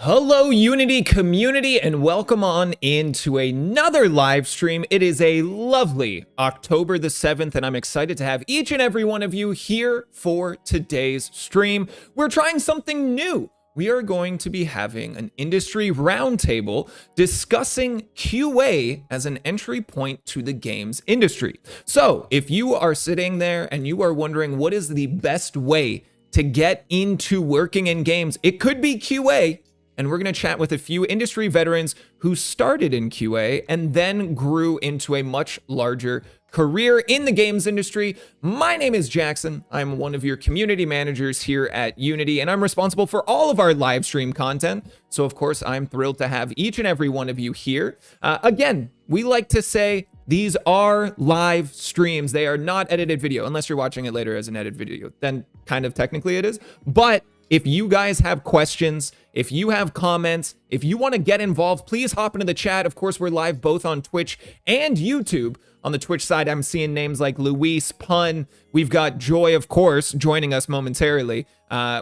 Hello, Unity community, and welcome on into another live stream. It is a lovely October the 7th, and I'm excited to have each and every one of you here for today's stream. We're trying something new. We are going to be having an industry roundtable discussing QA as an entry point to the games industry. So if you are sitting there and you are wondering what is the best way to get into working in games, it could be QA. And we're going to chat with a few industry veterans who started in QA and then grew into a much larger career in the games industry. My name is Jackson. I'm one of your community managers here at Unity, and I'm responsible for all of our live stream content. So, of course, I'm thrilled to have each and every one of you here. Again, we like to say these are live streams. They are not edited video, unless you're watching it later as an edited video. Then kind of technically it is. But if you guys have questions, if you have comments, if you want to get involved, please hop into the chat. Of course, we're live both on Twitch and YouTube. On the Twitch side, I'm seeing names like Luis, Pun. We've got Joy, of course, joining us momentarily.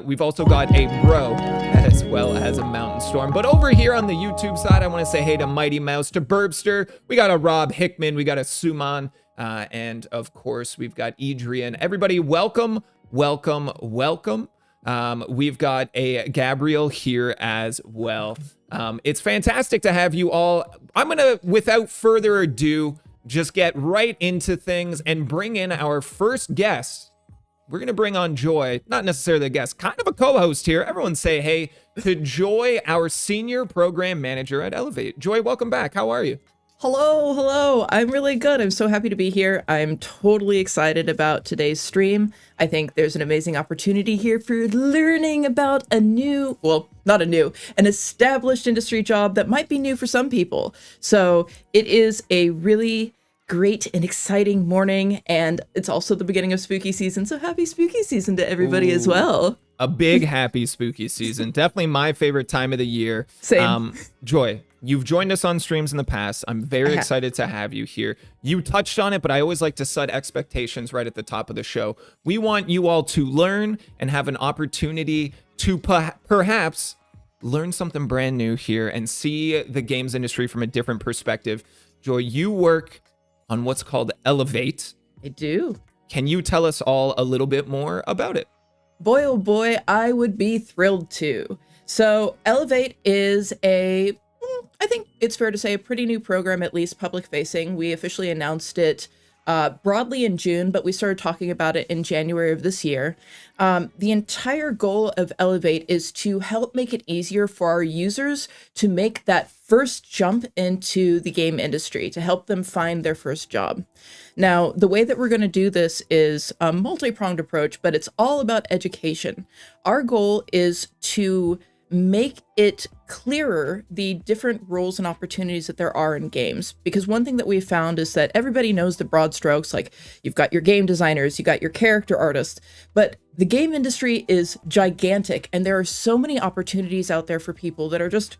We've also got a Bro, as well as a Mountain Storm. But over here on the YouTube side, I want to say hey to Mighty Mouse, to Burbster. We got a Rob Hickman. We got a Suman. And, of course, we've got Adrian. Everybody, welcome, welcome, welcome. We've got a Gabriel here as well. It's fantastic to have you all. I'm gonna, without further ado, just get right into things and bring in our first guest. We're gonna bring on Joy, not necessarily a guest, kind of a co-host here. Everyone say hey to Joy, our senior program manager at Elevate. Joy, welcome back. How are you? Hello. I'm really good. I'm so happy to be here. I'm totally excited about today's stream. I think there's an amazing opportunity here for learning about an established industry job that might be new for some people. So it is a really great and exciting morning, and it's also the beginning of spooky season. So happy spooky season to everybody as well. A big happy spooky season. Definitely my favorite time of the year. Same. Joy, you've joined us on streams in the past. I'm very excited to have you here. You touched on it, but I always like to set expectations right at the top of the show. We want you all to learn and have an opportunity to perhaps learn something brand new here and see the games industry from a different perspective. Joy, you work on what's called Elevate. I do. Can you tell us all a little bit more about it? Boy, oh boy, I would be thrilled to. So Elevate is I think it's fair to say, a pretty new program, at least public facing. We officially announced it broadly in June, but we started talking about it in January of this year. The entire goal of Elevate is to help make it easier for our users to make that first jump into the game industry, to help them find their first job. Now, the way that we're going to do this is a multi-pronged approach, but it's all about education. Our goal is to make it clearer the different roles and opportunities that there are in games. Because one thing that we've found is that everybody knows the broad strokes, like you've got your game designers, you got your character artists, but the game industry is gigantic, and there are so many opportunities out there for people that are just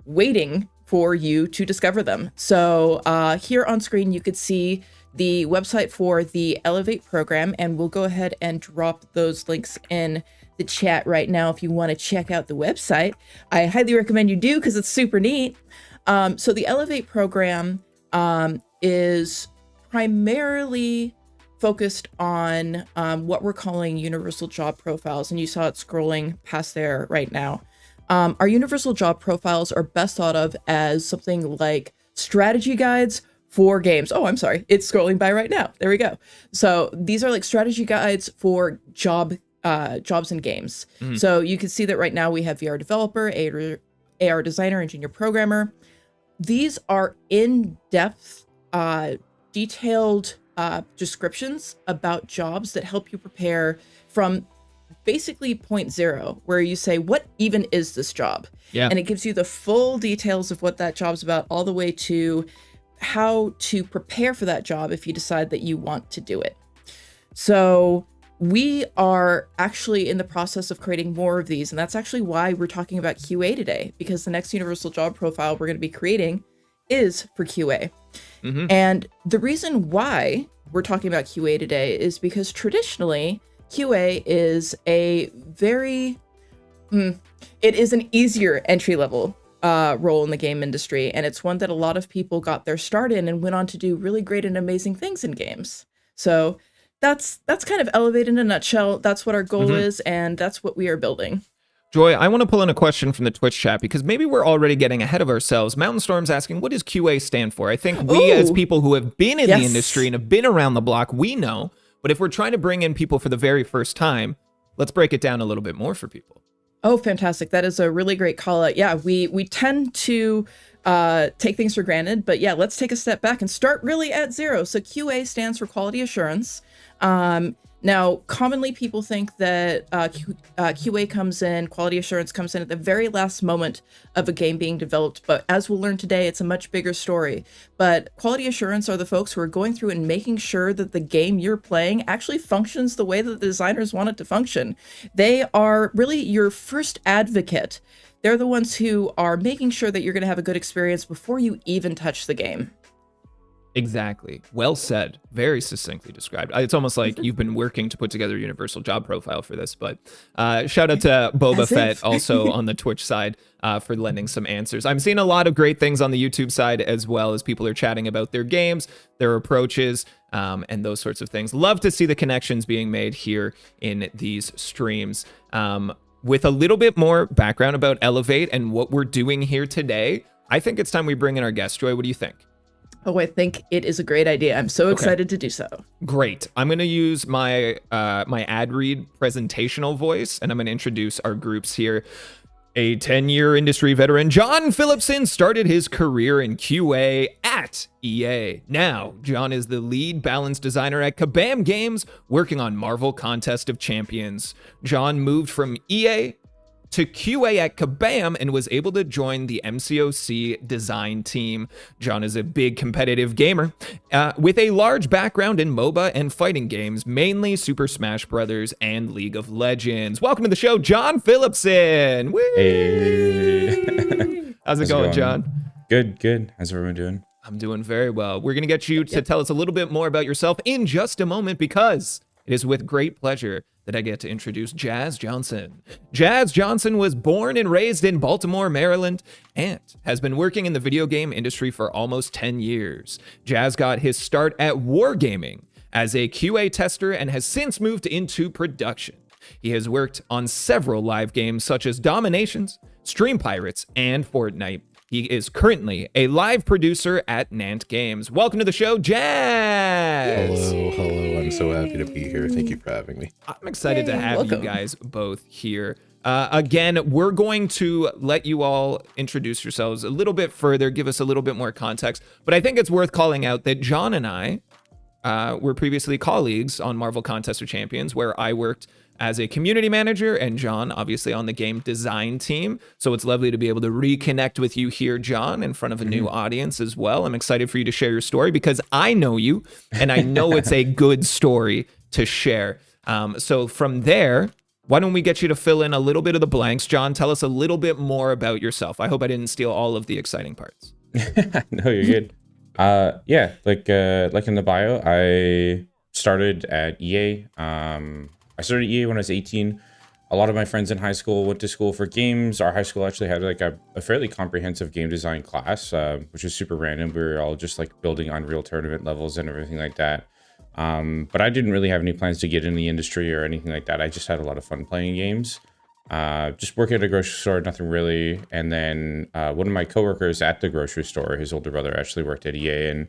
waiting for you to discover them. So here on screen, you could see the website for the Elevate program, and we'll go ahead and drop those links in the chat right now if you want to check out the website. I highly recommend you do because it's super neat. So the Elevate program is primarily focused on what we're calling universal job profiles, and you saw it scrolling past there right now. Our universal job profiles are best thought of as something like strategy guides for games. Oh, I'm sorry. It's scrolling by right now. There we go. So these are like strategy guides for jobs in games. Mm-hmm. So you can see that right now we have VR developer, AR designer, and junior programmer. These are in-depth, detailed descriptions about jobs that help you prepare from basically point zero, where you say, what even is this job? Yeah. And it gives you the full details of what that job's about, all the way to how to prepare for that job if you decide that you want to do it. So we are actually in the process of creating more of these, and that's actually why we're talking about QA today, because the next universal job profile we're going to be creating is for QA. Mm-hmm. And the reason why we're talking about QA today is because traditionally QA is a very It is an easier entry level role in the game industry, and it's one that a lot of people got their start in and went on to do really great and amazing things in games. So that's kind of Elevate in a nutshell. That's what our goal is, and that's what we are building. Joy, I want to pull in a question from the Twitch chat because maybe we're already getting ahead of ourselves. Mountain Storm's asking, what does QA stand for? I think we as people who have been in the industry and have been around the block, we know. But if we're trying to bring in people for the very first time, let's break it down a little bit more for people. Oh, fantastic. That is a really great call out. Yeah, we tend to take things for granted, but yeah, let's take a step back and start really at zero. So QA stands for quality assurance. Now, commonly people think that QA comes in, quality assurance comes in at the very last moment of a game being developed. But as we'll learn today, it's a much bigger story. But quality assurance are the folks who are going through and making sure that the game you're playing actually functions the way that the designers want it to function. They are really your first advocate. They're the ones who are making sure that you're going to have a good experience before you even touch the game. Exactly. Well said. Very succinctly described. It's almost like you've been working to put together a universal job profile for this, but shout out to Boba Fett also on the Twitch side for lending some answers. I'm seeing a lot of great things on the YouTube side as well as people are chatting about their games, their approaches, and those sorts of things. Love to see the connections being made here in these streams. With a little bit more background about Elevate and what we're doing here today, I think it's time we bring in our guest. Joy, what do you think? Oh, I think it is a great idea. I'm so excited to do so. Great. I'm going to use my my ad read presentational voice, and I'm going to introduce our groups here. A 10-year industry veteran, John Phillipson, started his career in QA at EA. Now, John is the lead balance designer at Kabam Games, working on Marvel Contest of Champions. John moved from EA to QA at Kabam and was able to join the MCOC design team. John is a big competitive gamer with a large background in MOBA and fighting games, mainly Super Smash Bros. And League of Legends. Welcome to the show, John Phillipson. Woo! Hey. How's it going, John? Good. How's everyone doing? I'm doing very well. We're going to get you to tell us a little bit more about yourself in just a moment because it is with great pleasure that I get to introduce Jaz Johnson. Jaz Johnson was born and raised in Baltimore, Maryland, and has been working in the video game industry for almost 10 years. Jaz got his start at Wargaming as a QA tester and has since moved into production. He has worked on several live games such as Dominations, Stream Pirates, and Fortnite. He is currently a live producer at Nant Games. Welcome to the show, Jaz! Hello. I'm so happy to be here. Thank you for having me. I'm excited to have you guys both here. Again, we're going to let you all introduce yourselves a little bit further, give us a little bit more context. But I think it's worth calling out that John and I were previously colleagues on Marvel Contest of Champions, where I worked as a community manager and John obviously on the game design team. So it's lovely to be able to reconnect with you here, John, in front of a new audience as well. I'm excited for you to share your story because I know you and I know it's a good story to share. So from there, why don't we get you to fill in a little bit of the blanks? John, tell us a little bit more about yourself. I hope I didn't steal all of the exciting parts. No, you're good. Yeah, like in the bio, I started at EA. I started EA when I was 18. A lot of my friends in high school went to school for games. Our high school actually had like a fairly comprehensive game design class, which was super random. We were all just like building Unreal Tournament levels and everything like that. But I didn't really have any plans to get in the industry or anything like that. I just had a lot of fun playing games. Just working at a grocery store, nothing really. And then one of my coworkers at the grocery store, his older brother actually worked at EA,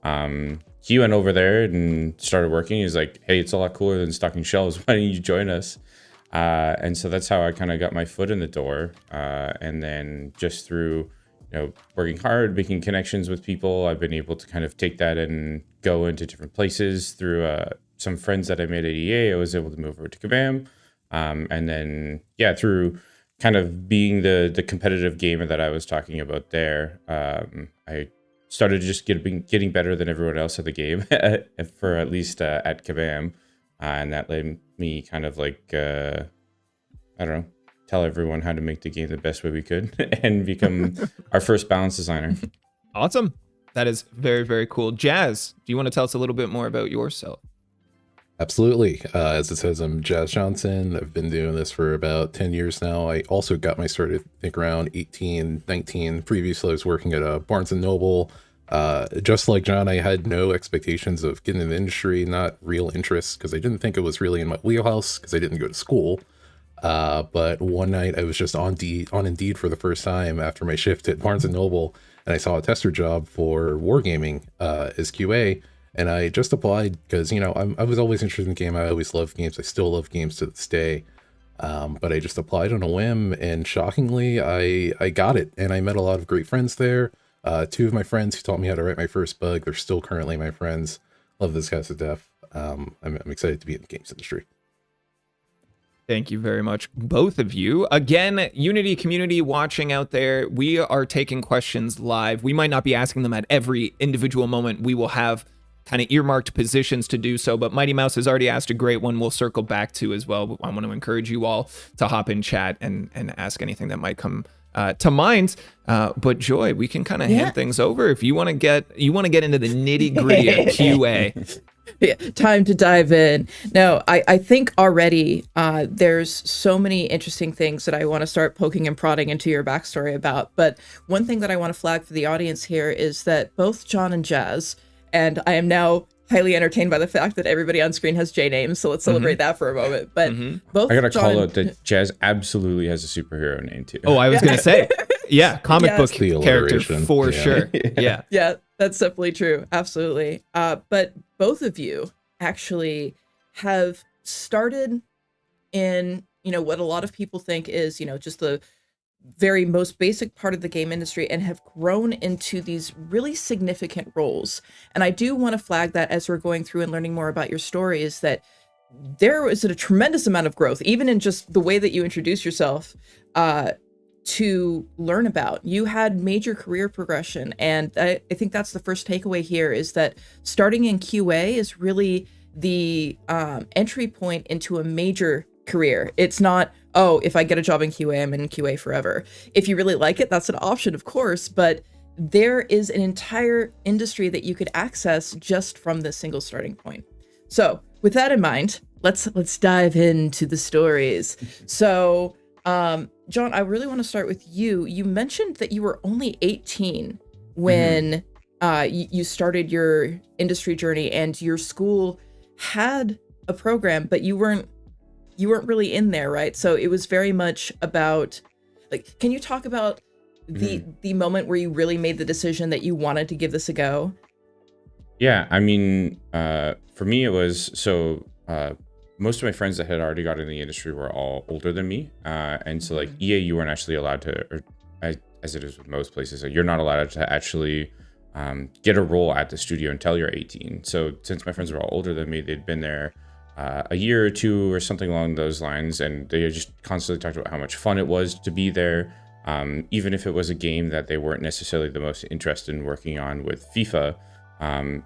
and he went over there and started working. He's like, hey, it's a lot cooler than stocking shelves. Why don't you join us? And so that's how I kind of got my foot in the door. And then just through, working hard, making connections with people, I've been able to kind of take that and go into different places. Through some friends that I made at EA, I was able to move over to Kabam. And then, through kind of being the competitive gamer that I was talking about there, I started just getting better than everyone else at the game, for at least at Kabam. And that led me kind of like, I don't know, tell everyone how to make the game the best way we could and become our first balance designer. Awesome. That is very, very cool. Jaz, do you want to tell us a little bit more about yourself? Absolutely. As it says, I'm Jazz Johnson. I've been doing this for about 10 years now. I also got my start, I think, around 18, 19. Previously, I was working at a Barnes & Noble. Just like John, I had no expectations of getting in the industry, not real interest, because I didn't think it was really in my wheelhouse, because I didn't go to school. But one night I was just on Indeed for the first time after my shift at Barnes & Noble, and I saw a tester job for Wargaming as QA. And I just applied because, I was always interested in the game. I always loved games. I still love games to this day. But I just applied on a whim, and shockingly, I got it. And I met a lot of great friends there. Two of my friends who taught me how to write my first bug, they're still currently my friends. Love those guys to death. I'm excited to be in the games industry. Thank you very much, both of you. Again, Unity community watching out there, we are taking questions live. We might not be asking them at every individual moment. We will have kind of earmarked positions to do so, but Mighty Mouse has already asked a great one we'll circle back to as well. But I want to encourage you all to hop in chat and ask anything that might come to mind. But Joy, we can kind of hand things over if you want to get into the nitty gritty of QA. Yeah, time to dive in. No, I think already there's so many interesting things that I want to start poking and prodding into your backstory about. But one thing that I want to flag for the audience here is that both John and Jazz, and I am now highly entertained by the fact that everybody on screen has J names, so let's celebrate that for a moment. But both I gotta John call out that Jazz absolutely has a superhero name too. Oh, I was gonna say, yeah, comic book The character alliteration. for Yeah. sure. Yeah. Yeah, that's definitely true. Absolutely. But both of you actually have started in, what a lot of people think is, just the very most basic part of the game industry and have grown into these really significant roles. And I do want to flag that as we're going through and learning more about your story is that there was a tremendous amount of growth, even in just the way that you introduce yourself, to learn about. You had major career progression. And I think that's the first takeaway here is that starting in QA is really the entry point into a major career. It's not, oh, if I get a job in QA, I'm in QA forever. If you really like it, that's an option, of course, but there is an entire industry that you could access just from this single starting point. So with that in mind, let's dive into the stories. So, John, I really want to start with you. You mentioned that you were only 18 when you started your industry journey, and your school had a program, but you weren't really in there, right? So it was very much about, like, can you talk about the moment where you really made the decision that you wanted to give this a go? Yeah, I mean, for me, it was most of my friends that had already got in the industry were all older than me, and so like EA, you weren't actually allowed to, or as it is with most places, you're not allowed to actually get a role at the studio until you're 18. So since my friends were all older than me, they'd been there a year or two or something along those lines, and they just constantly talked about how much fun it was to be there, even if it was a game that they weren't necessarily the most interested in working on with FIFA.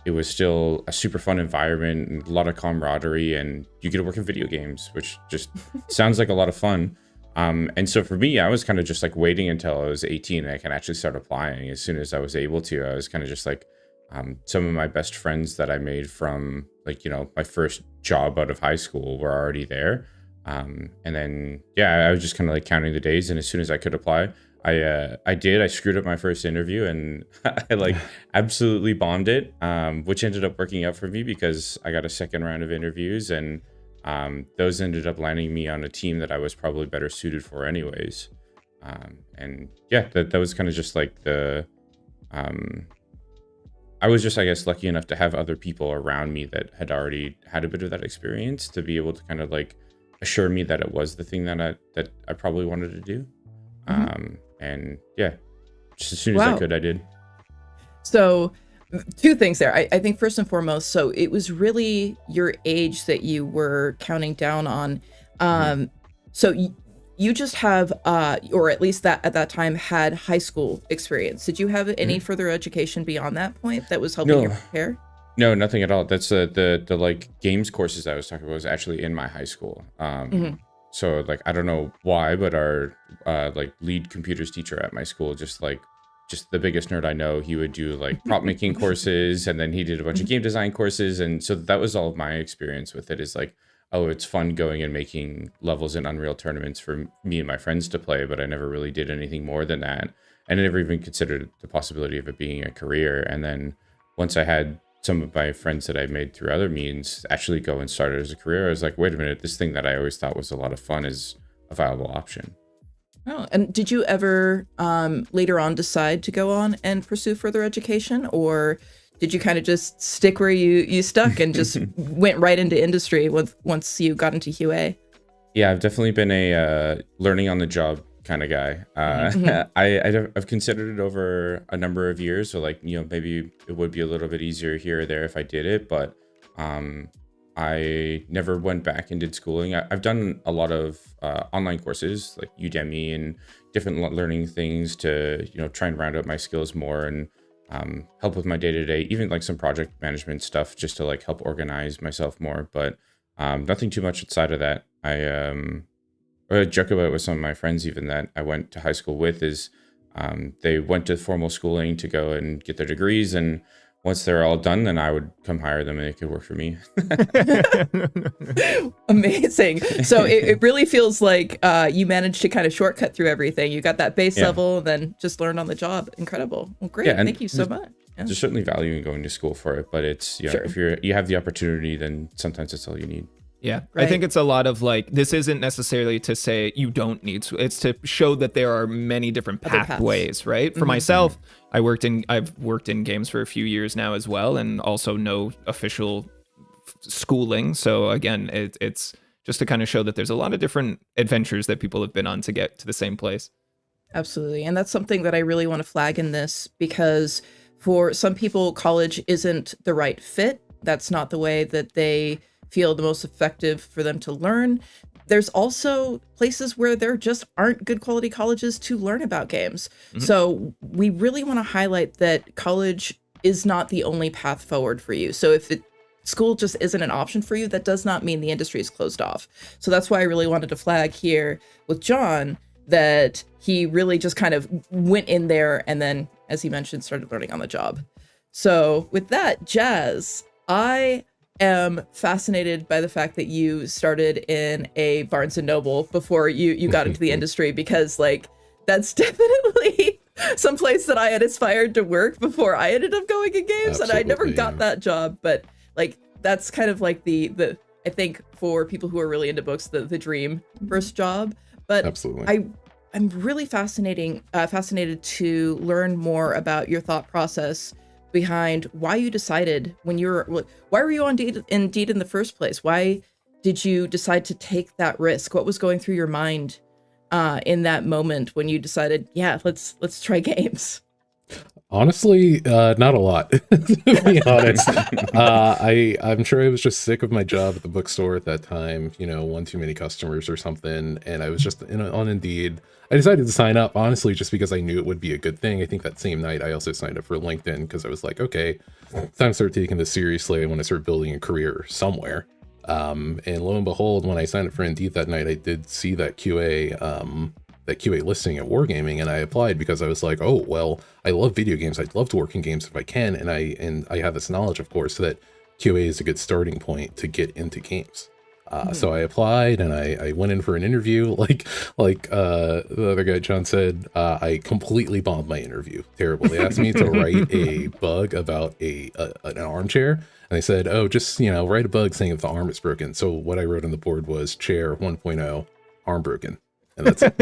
It was still a super fun environment and a lot of camaraderie, and you get to work in video games, which just sounds like a lot of fun. And so for me, I was kind of just like waiting until I was 18 and I can actually start applying as soon as I was able to. I was kind of just like, some of my best friends that I made from my first job out of high school were already there. And then, I was just kind of like counting the days, and as soon as I could apply, I screwed up my first interview, and I absolutely bombed it, which ended up working out for me because I got a second round of interviews, and those ended up landing me on a team that I was probably better suited for anyways. That was kind of just like I was just, I guess, lucky enough to have other people around me that had already had a bit of that experience to be able to kind of like assure me that it was the thing that I probably wanted to do. Just as soon as I could, I did. So two things there. I think first and foremost, so it was really your age that you were counting down on. So you just have, or at least that at that time had high school experience. Did you have any further education beyond that point that was helping you prepare? No, nothing at all. That's the like games courses I was talking about was actually in my high school. So like, I don't know why, but our like lead computers teacher at my school just like just the biggest nerd I know. He would do like prop making courses, and then he did a bunch of game design courses. And so that was all of my experience with it, is like, oh, it's fun going and making levels in Unreal tournaments for me and my friends to play, but I never really did anything more than that. And I never even considered the possibility of it being a career. And then once I had some of my friends that I made through other means actually go and start it as a career, I was like, wait a minute, this thing that I always thought was a lot of fun is a viable option. Oh, and did you ever later on decide to go on and pursue further education, or did you kind of just stick where you stuck and just went right into industry once you got into QA? Yeah, I've definitely been a learning on the job kind of guy. I've considered it over a number of years. So like, maybe it would be a little bit easier here or there if I did it, but I never went back and did schooling. I've done a lot of online courses like Udemy and different learning things to, try and round out my skills more and help with my day-to-day, even like some project management stuff just to like help organize myself more. But nothing too much outside of that. I joke about it with some of my friends even that I went to high school with is they went to formal schooling to go and get their degrees, and once they're all done, then I would come hire them and they could work for me. Amazing. So it really feels like you managed to kind of shortcut through everything. You got that base level and then just learned on the job. Incredible. Well, great. Thank you so much. Yeah. There's certainly value in going to school for it, but it's, Sure. if you have the opportunity, then sometimes that's all you need. Yeah, Right. I think it's a lot of like, this isn't necessarily to say you don't need to, it's to show that there are many different Other paths. pathways, right? For myself, I've worked in games for a few years now as well, and also no official schooling. So again, it's just to kind of show that there's a lot of different adventures that people have been on to get to the same place. Absolutely. And that's something that I really want to flag in this, because for some people, college isn't the right fit. That's not the way that they feel the most effective for them to learn. There's also places where there just aren't good quality colleges to learn about games. So we really want to highlight that college is not the only path forward for you. So if school just isn't an option for you, that does not mean the industry is closed off. So that's why I really wanted to flag here with John that he really just kind of went in there and then, as he mentioned, started learning on the job. So with that, Jazz, I am fascinated by the fact that you started in a Barnes and Noble before you got into the industry, because like that's definitely some place that I had aspired to work before I ended up going in games. And I never got that job, but like that's kind of like the I think for people who are really into books, the dream first job. But Absolutely. I'm really fascinated to learn more about your thought process behind why you decided why were you on Indeed in the first place? Why did you decide to take that risk? What was going through your mind in that moment when you decided, yeah, let's try games? Honestly, not a lot, to be honest. I'm sure I was just sick of my job at the bookstore at that time, one too many customers or something. And I was just on Indeed. I decided to sign up, honestly, just because I knew it would be a good thing. I think that same night I also signed up for LinkedIn because I was like, okay, it's time to start taking this seriously. I want to start building a career somewhere. And lo and behold, when I signed up for Indeed that night, I did see that QA listing at Wargaming, and I applied because I was like, oh, well, I love video games. I'd love to work in games if I can. And I have this knowledge, of course, that QA is a good starting point to get into games. So I applied and I went in for an interview. Like the other guy, John, said, I completely bombed my interview. Terrible. They asked me to write a bug about an armchair. And they said, oh, just, write a bug saying if the arm is broken. So what I wrote on the board was chair 1.0, arm broken. And that's it.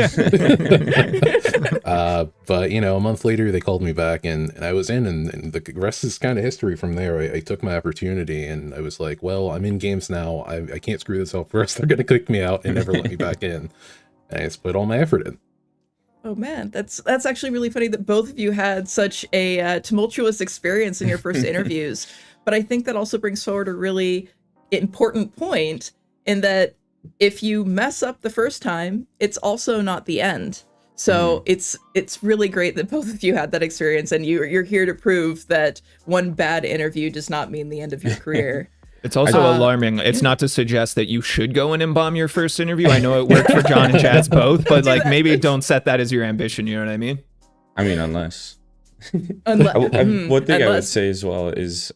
But a month later they called me back and I was in, and the rest is kind of history from there. I took my opportunity and I was like, well, I'm in games now. I can't screw this up first. They're going to kick me out and never let me back in. And I just put all my effort in. Oh man, that's actually really funny that both of you had such a tumultuous experience in your first interviews. But I think that also brings forward a really important point in that if you mess up the first time, it's also not the end. So it's really great that both of you had that experience, and you're here to prove that one bad interview does not mean the end of your career. It's also alarming. It's not to suggest that you should go in and bomb your first interview. I know it worked for John and Chaz both, but like maybe don't set that as your ambition. You know what I mean? I mean, unless. One thing I would Unless, say as well is,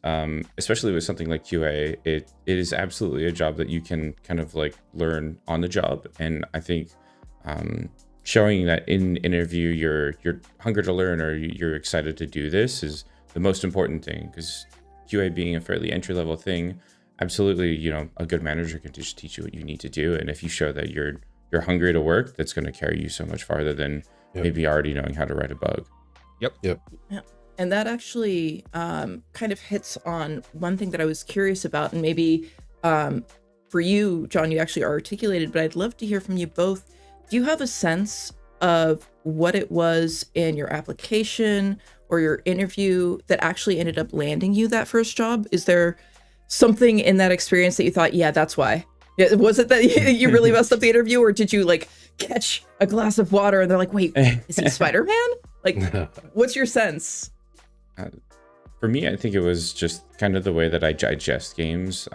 especially with something like QA, it is absolutely a job that you can kind of like learn on the job. And I think showing that in interview your hunger to learn or you're excited to do this is the most important thing, because QA being a fairly entry level thing, absolutely, you know, a good manager can just teach you what you need to do. And if you show that you're hungry to work, that's going to carry you so much farther than maybe already knowing how to write a bug. Yep. yeah. And that actually kind of hits on one thing that I was curious about, and maybe for you, John, you actually articulated, but I'd love to hear from you both. Do you have a sense of what it was in your application or your interview that actually ended up landing you that first job? Is there something in that experience that you thought, yeah, that's why? Yeah, was it that you really messed up the interview, or did you like catch a glass of water and they're like, wait, is he Spider-Man? Like, what's your sense? For me, I think it was just kind of the way that I digest games.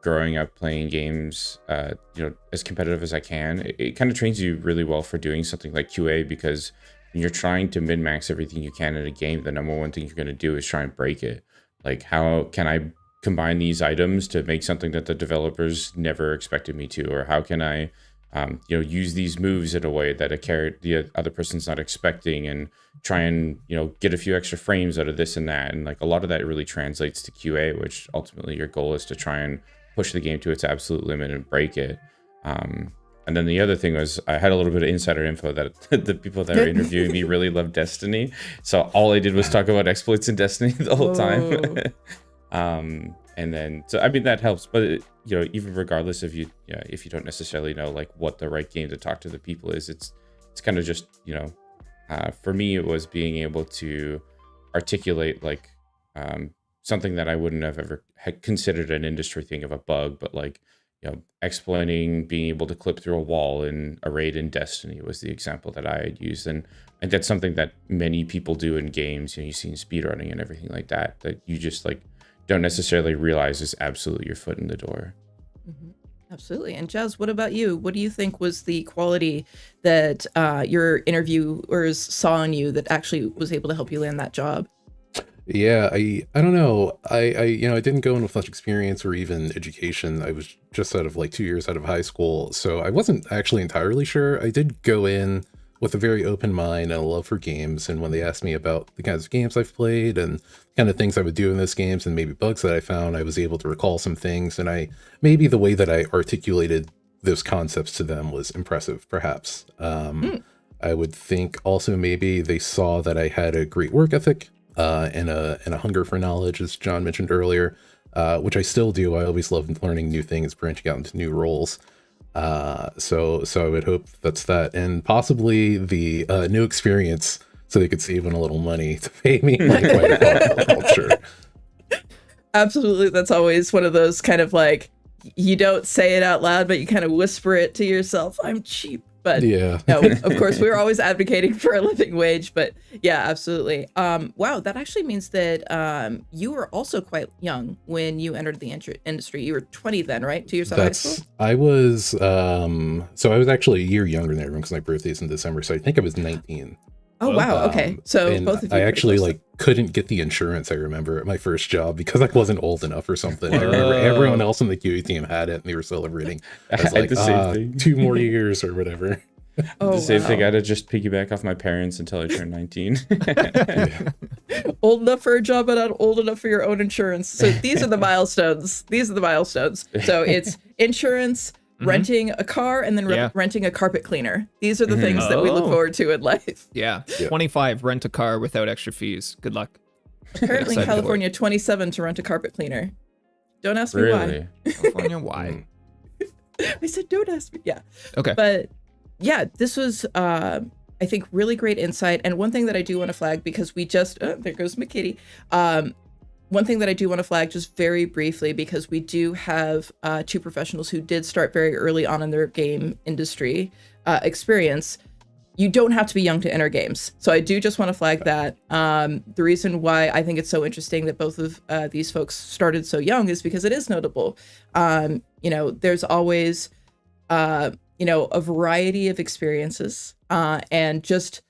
Growing up playing games, you know, as competitive as I can, it kind of trains you really well for doing something like QA, because when you're trying to min-max everything you can in a game, the number one thing you're going to do is try and break it. Like, how can I combine these items to make something that the developers never expected me to, or how can I, you know, use these moves in a way that the other person's not expecting, and try and, you know, get a few extra frames out of this and that. And like a lot of that really translates to QA, which ultimately your goal is to try and push the game to its absolute limit and break it. And then the other thing was, I had a little bit of insider info that the people that were interviewing me really loved Destiny. So all I did was talk about exploits in Destiny the whole time. And then, so I mean, that helps, but you know, even regardless of if you don't necessarily know like what the right game to talk to the people is, it's kind of just, you know, for me, it was being able to articulate like something that I wouldn't have ever had considered an industry thing of a bug, but like, you know, explaining being able to clip through a wall in a raid in Destiny was the example that I had used. And I think that's something that many people do in games. You know, you've seen speedrunning and everything like that, that you just like don't necessarily realize is absolutely your foot in the door. Mm-hmm. Absolutely. And Jaz, what about you? What do you think was the quality that your interviewers saw in you that actually was able to help you land that job? Yeah, I don't know. I you know, I didn't go in with much experience or even education. I was just out of like 2 years out of high school, so I wasn't actually entirely sure. I did go in with a very open mind and a love for games, and when they asked me about the kinds of games I've played and kind of things I would do in those games and maybe bugs that I found, I was able to recall some things, and maybe the way that I articulated those concepts to them was impressive, perhaps. I would think also maybe they saw that I had a great work ethic and a hunger for knowledge, as John mentioned earlier, which I still do. I always love learning new things, branching out into new roles. So I would hope that's that, and possibly the new experience, so they could save in a little money to pay me like quite a lot. Sure. Absolutely. That's always one of those kind of like, you don't say it out loud, but you kind of whisper it to yourself. I'm cheap. But yeah, no, of course, we're always advocating for a living wage. But yeah, absolutely. Wow, that actually means that you were also quite young when you entered the industry. You were 20 then, right? 2 years out of high school? I was, so I was actually a year younger than everyone because my birthday's in December. So I think I was 19. Oh, wow. Okay. So both of you. I actually like couldn't get the insurance, I remember, at my first job because I wasn't old enough or something. I remember everyone else on the QA team had it and they were celebrating. I was like, the same thing. 2 more years or whatever. Oh, the same thing. I had to just piggyback off my parents until I turned 19. Yeah. Old enough for a job, but not old enough for your own insurance. So these are the milestones. These are the milestones. So it's insurance, renting a car, and then renting a carpet cleaner. These are the things that we look forward to in life. Yeah. 25, rent a car without extra fees. Good luck. Apparently in California, 27 to rent a carpet cleaner. Don't ask me Really? why. California, why? I said, don't ask me. Yeah. Okay. But yeah, this was, I think, really great insight. And one thing that I do want to flag, because we just, there goes my kitty. One thing that I do want to flag just very briefly, because we do have 2 professionals who did start very early on in their game industry experience. You don't have to be young to enter games. So I do just want to flag that. The reason why I think it's so interesting that both of these folks started so young is because it is notable. You know, there's always, you know, a variety of experiences and just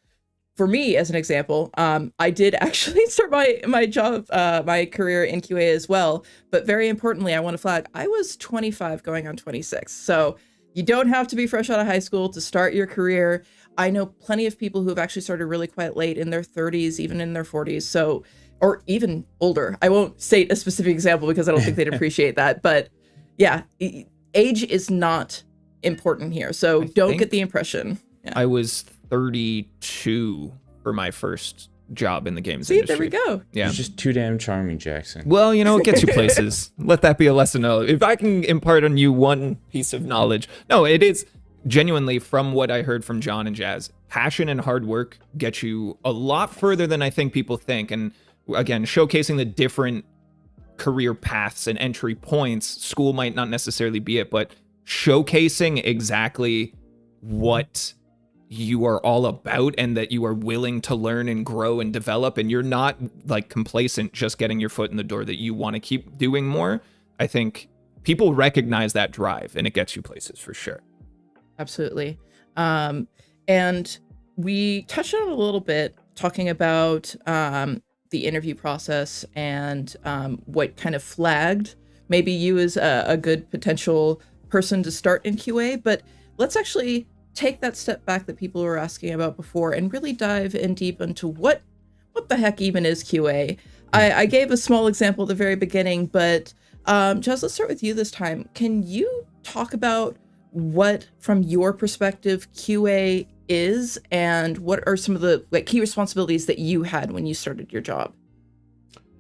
for me, as an example, I did actually start my career in QA as well. But very importantly, I want to flag, I was 25 going on 26. So you don't have to be fresh out of high school to start your career. I know plenty of people who have actually started really quite late, in their 30s, even in their 40s. So, or even older. I won't state a specific example because I don't think they'd appreciate that. But yeah, age is not important here. So don't get the impression. Yeah. I was 32 for my first job in the games See, industry. there we go. Yeah. You're just too damn charming, Jackson. Well, you know, it gets you places. Let that be a lesson. If I can impart on you one piece of knowledge. No, it is genuinely, from what I heard from John and Jazz, passion and hard work get you a lot further than I think people think. And again, showcasing the different career paths and entry points, school might not necessarily be it, but showcasing exactly what you are all about and that you are willing to learn and grow and develop, and you're not like complacent just getting your foot in the door, that you want to keep doing more. I think people recognize that drive and it gets you places for sure. Absolutely. And we touched on it a little bit, talking about the interview process and what kind of flagged maybe you as a good potential person to start in QA. But let's actually take that step back that people were asking about before and really dive in deep into what the heck even is QA. I gave a small example at the very beginning, but Jazz, let's start with you this time. Can you talk about what, from your perspective, QA is, and what are some of the key responsibilities that you had when you started your job?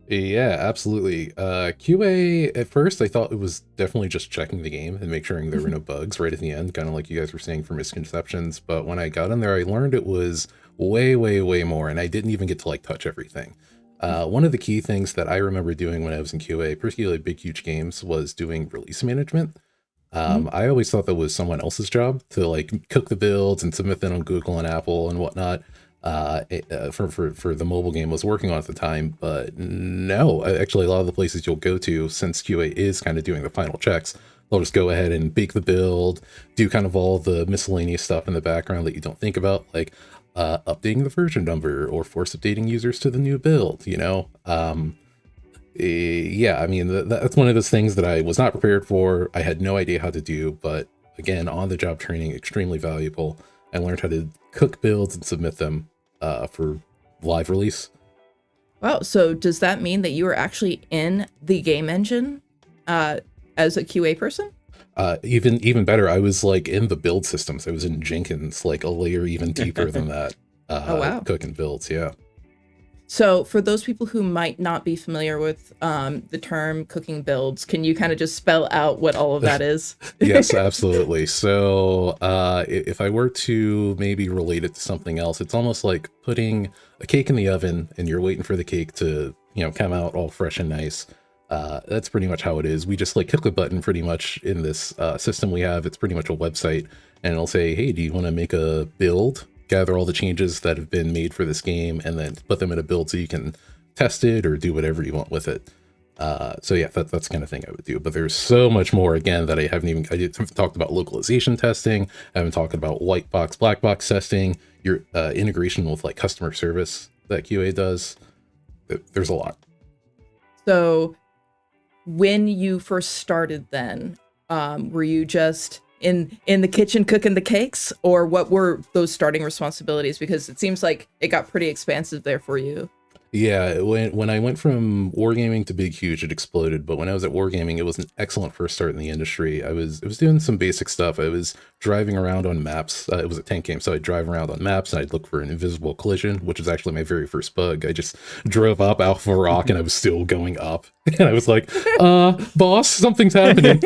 Yeah, absolutely. QA, at first, I thought it was definitely just checking the game and make sure there were no bugs right at the end, kind of like you guys were saying for misconceptions. But when I got in there, I learned it was way, way, way more, and I didn't even get to touch everything. One of the key things that I remember doing when I was in QA, particularly big, huge games, was doing release management. I always thought that was someone else's job to cook the builds and submit them on Google and Apple and whatnot. For the mobile game I was working on at the time, but no, actually a lot of the places you'll go to, since QA is kind of doing the final checks, they'll just go ahead and bake the build, do kind of all the miscellaneous stuff in the background that you don't think about, like updating the version number or force updating users to the new build, yeah, I mean, that's one of those things that I was not prepared for. I had no idea how to do, but again, on the job training, extremely valuable. I learned how to cook builds and submit them for live release. Wow. So does that mean that you were actually in the game engine as a QA person? Even better, I was in the build systems. I was in Jenkins, a layer even deeper than that. Oh, wow. Cooking builds, yeah. So for those people who might not be familiar with the term cooking builds, can you kind of just spell out what all of that is? Yes, absolutely. So if I were to maybe relate it to something else, it's almost like putting a cake in the oven and you're waiting for the cake to, come out all fresh and nice. That's pretty much how it is. We just click a button pretty much in this system we have. It's pretty much a website, and it'll say, hey, do you want to make a build? Gather all the changes that have been made for this game and then put them in a build so you can test it or do whatever you want with it. So yeah, that's the kind of thing I would do. But there's so much more, again, that I haven't talked about. Localization testing. I haven't talked about white box, black box testing, your integration with customer service that QA does. There's a lot. So when you first started then, were you just in the kitchen cooking the cakes, or what were those starting responsibilities? Because it seems like it got pretty expansive there for you. Yeah, when I went from wargaming to big huge, it exploded. But when I was at wargaming, it was an excellent first start in the industry. I was doing some basic stuff. I was driving around on maps. It was a tank game, so I'd drive around on maps and I'd look for an invisible collision, which was actually my very first bug. I just drove up Alpha Rock and I was still going up, and I was like, boss, something's happening.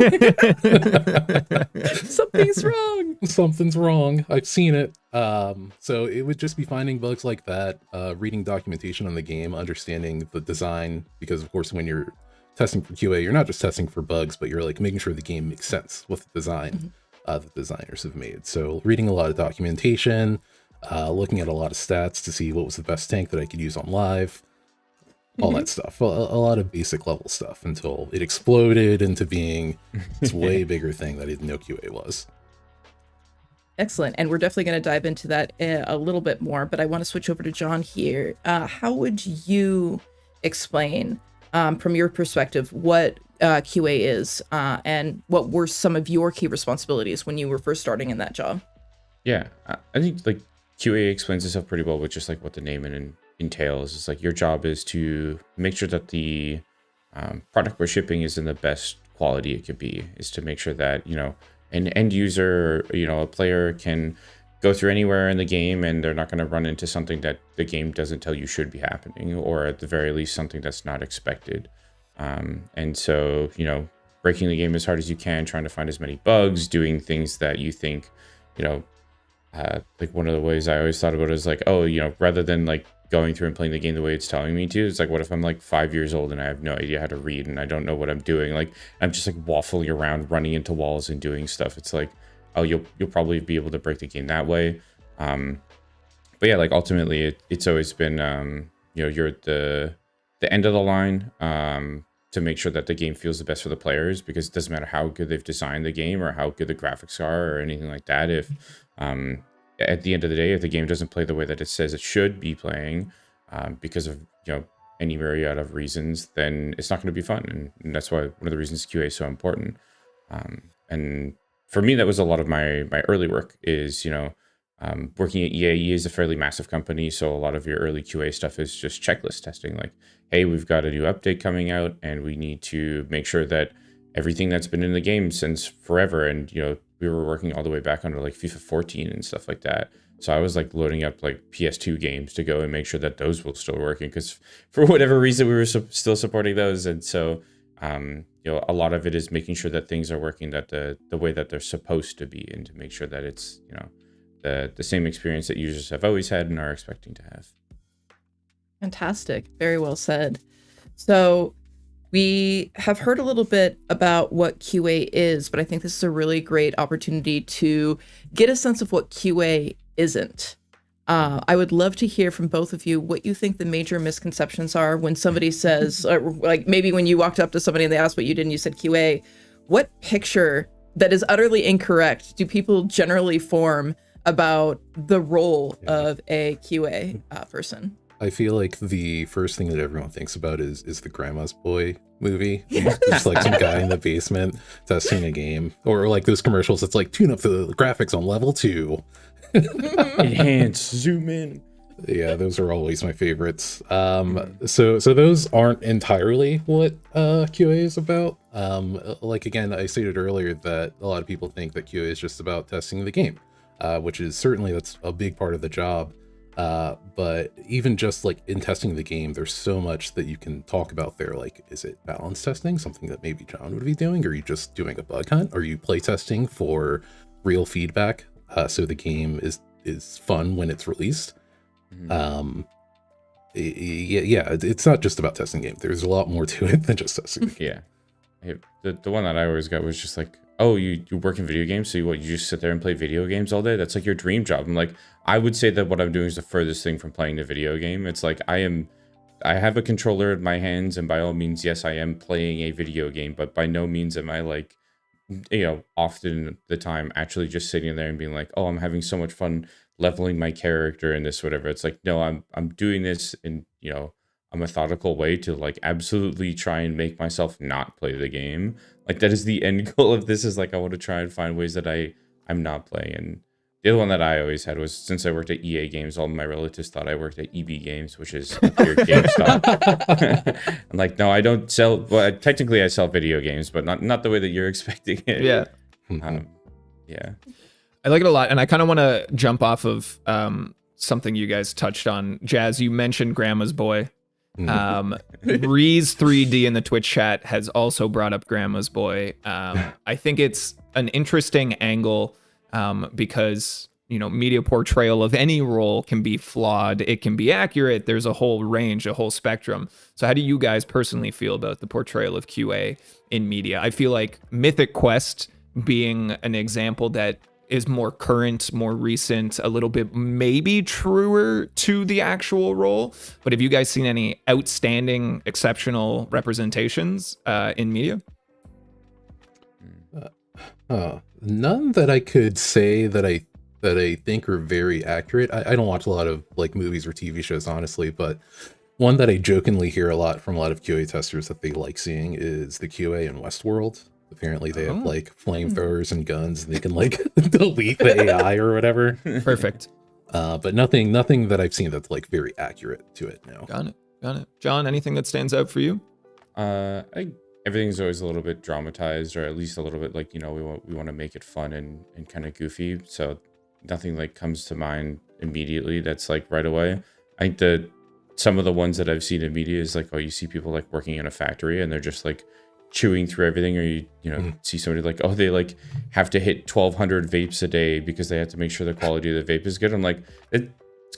Something's wrong. Something's wrong. I've seen it. So it would just be finding bugs like that, reading documentation on the game, understanding the design, because of course when you're testing for QA, you're not just testing for bugs, but you're making sure the game makes sense with the design the designers have made. So reading a lot of documentation, looking at a lot of stats to see what was the best tank that I could use on live, all that stuff. A lot of basic level stuff until it exploded into being this way bigger thing that I didn't know QA was. Excellent. And we're definitely going to dive into that a little bit more, but I want to switch over to John here. How would you explain, from your perspective, what QA is, and what were some of your key responsibilities when you were first starting in that job? Yeah, I think like QA explains itself pretty well with just like what the name entails. It's like your job is to make sure that the product we're shipping is in the best quality it could be, is to make sure that, you know, an end user, you know, a player can go through anywhere in the game and they're not going to run into something that the game doesn't tell you should be happening, or at the very least something that's not expected. And so, you know, breaking the game as hard as you can, trying to find as many bugs, doing things that you think, you know, like one of the ways I always thought about it is like, oh, you know, rather than like going through and playing the game the way it's telling me to, it's like, what if I'm like 5 years old and I have no idea how to read and I don't know what I'm doing? Like, I'm just like waffling around, running into walls and doing stuff. It's like, oh, you'll probably be able to break the game that way. But yeah, like ultimately it's always been, you know, you're at the end of the line, to make sure that the game feels the best for the players, because it doesn't matter how good they've designed the game or how good the graphics are or anything like that. If at the end of the day, if the game doesn't play the way that it says it should be playing, because of, you know, any myriad of reasons, then it's not going to be fun. And that's why one of the reasons QA is so important. And for me, that was a lot of my early work is, you know, working at EA. EA is a fairly massive company, so a lot of your early QA stuff is just checklist testing. Like, hey, we've got a new update coming out and we need to make sure that everything that's been in the game since forever, and, you know, we were working all the way back under like FIFA 14 and stuff like that. So I was like loading up like PS2 games to go and make sure that those will still working, because for whatever reason we were still supporting those. And so, you know, a lot of it is making sure that things are working that the way that they're supposed to be, and to make sure that it's, you know, the same experience that users have always had and are expecting to have. Fantastic. Very well said. So we have heard a little bit about what QA is, but I think this is a really great opportunity to get a sense of what QA isn't. I would love to hear from both of you what you think the major misconceptions are when somebody says, like maybe when you walked up to somebody and they asked what you did and you said QA, what picture that is utterly incorrect do people generally form about the role of a QA person? I feel like the first thing that everyone thinks about is the Grandma's Boy movie. Just like some guy in the basement testing a game. Or like those commercials that's like, tune up the graphics on level 2. Enhance, zoom in. Yeah, those are always my favorites. So those aren't entirely what QA is about. Like, again, I stated earlier that a lot of people think that QA is just about testing the game, which is certainly, that's a big part of the job. But even just like in testing the game, there's so much that you can talk about there. Like, is it balance testing, something that maybe John would be doing? Are you just doing a bug hunt? Are you play testing for real feedback, so the game is fun when it's released? Yeah, it's not just about testing game. There's a lot more to it than just testing. Yeah. The one that I always got was just like, oh, you work in video games, so you just sit there and play video games all day? That's like your dream job. I'm like, I would say that what I'm doing is the furthest thing from playing a video game. It's like I have a controller in my hands, and by all means, yes, I am playing a video game, but by no means am I like, you know, often the time actually just sitting there and being like, oh, I'm having so much fun leveling my character in this, whatever. It's like, no, I'm doing this in, you know, a methodical way to like absolutely try and make myself not play the game. Like, that is the end goal of this, is like, I want to try and find ways that I'm not playing. And the other one that I always had was, since I worked at EA Games, all my relatives thought I worked at EB Games, which is your GameStop. I'm like, no, I don't sell, well, technically I sell video games, but not the way that you're expecting it. Yeah. Yeah. I like it a lot, and I kind of want to jump off of something you guys touched on. Jazz, you mentioned Grandma's Boy. Reese 3D in the Twitch chat has also brought up Grandma's Boy. I think it's an interesting angle, because, you know, media portrayal of any role can be flawed. It can be accurate. There's a whole range, a whole spectrum. So how do you guys personally feel about the portrayal of QA in media? I feel like Mythic Quest being an example that is more current, more recent, a little bit maybe truer to the actual role. But have you guys seen any outstanding, exceptional representations in media? None that I could say that I that I think are very accurate. I don't watch a lot of like movies or TV shows, honestly, but one that I jokingly hear a lot from a lot of QA testers that they like seeing is the QA in Westworld. Apparently they have like flamethrowers and guns, and they can like delete the AI or whatever. Perfect. But nothing that I've seen that's like very accurate to it now. Got it. John, anything that stands out for you? Everything's always a little bit dramatized, or at least a little bit like, you know, we want to make it fun and kind of goofy. So nothing like comes to mind immediately that's like right away. I think that some of the ones that I've seen in media is like, oh, you see people like working in a factory and they're just like chewing through everything, or you know see somebody like, oh, they like have to hit 1,200 vapes a day because they have to make sure the quality of the vape is good. I'm like, it's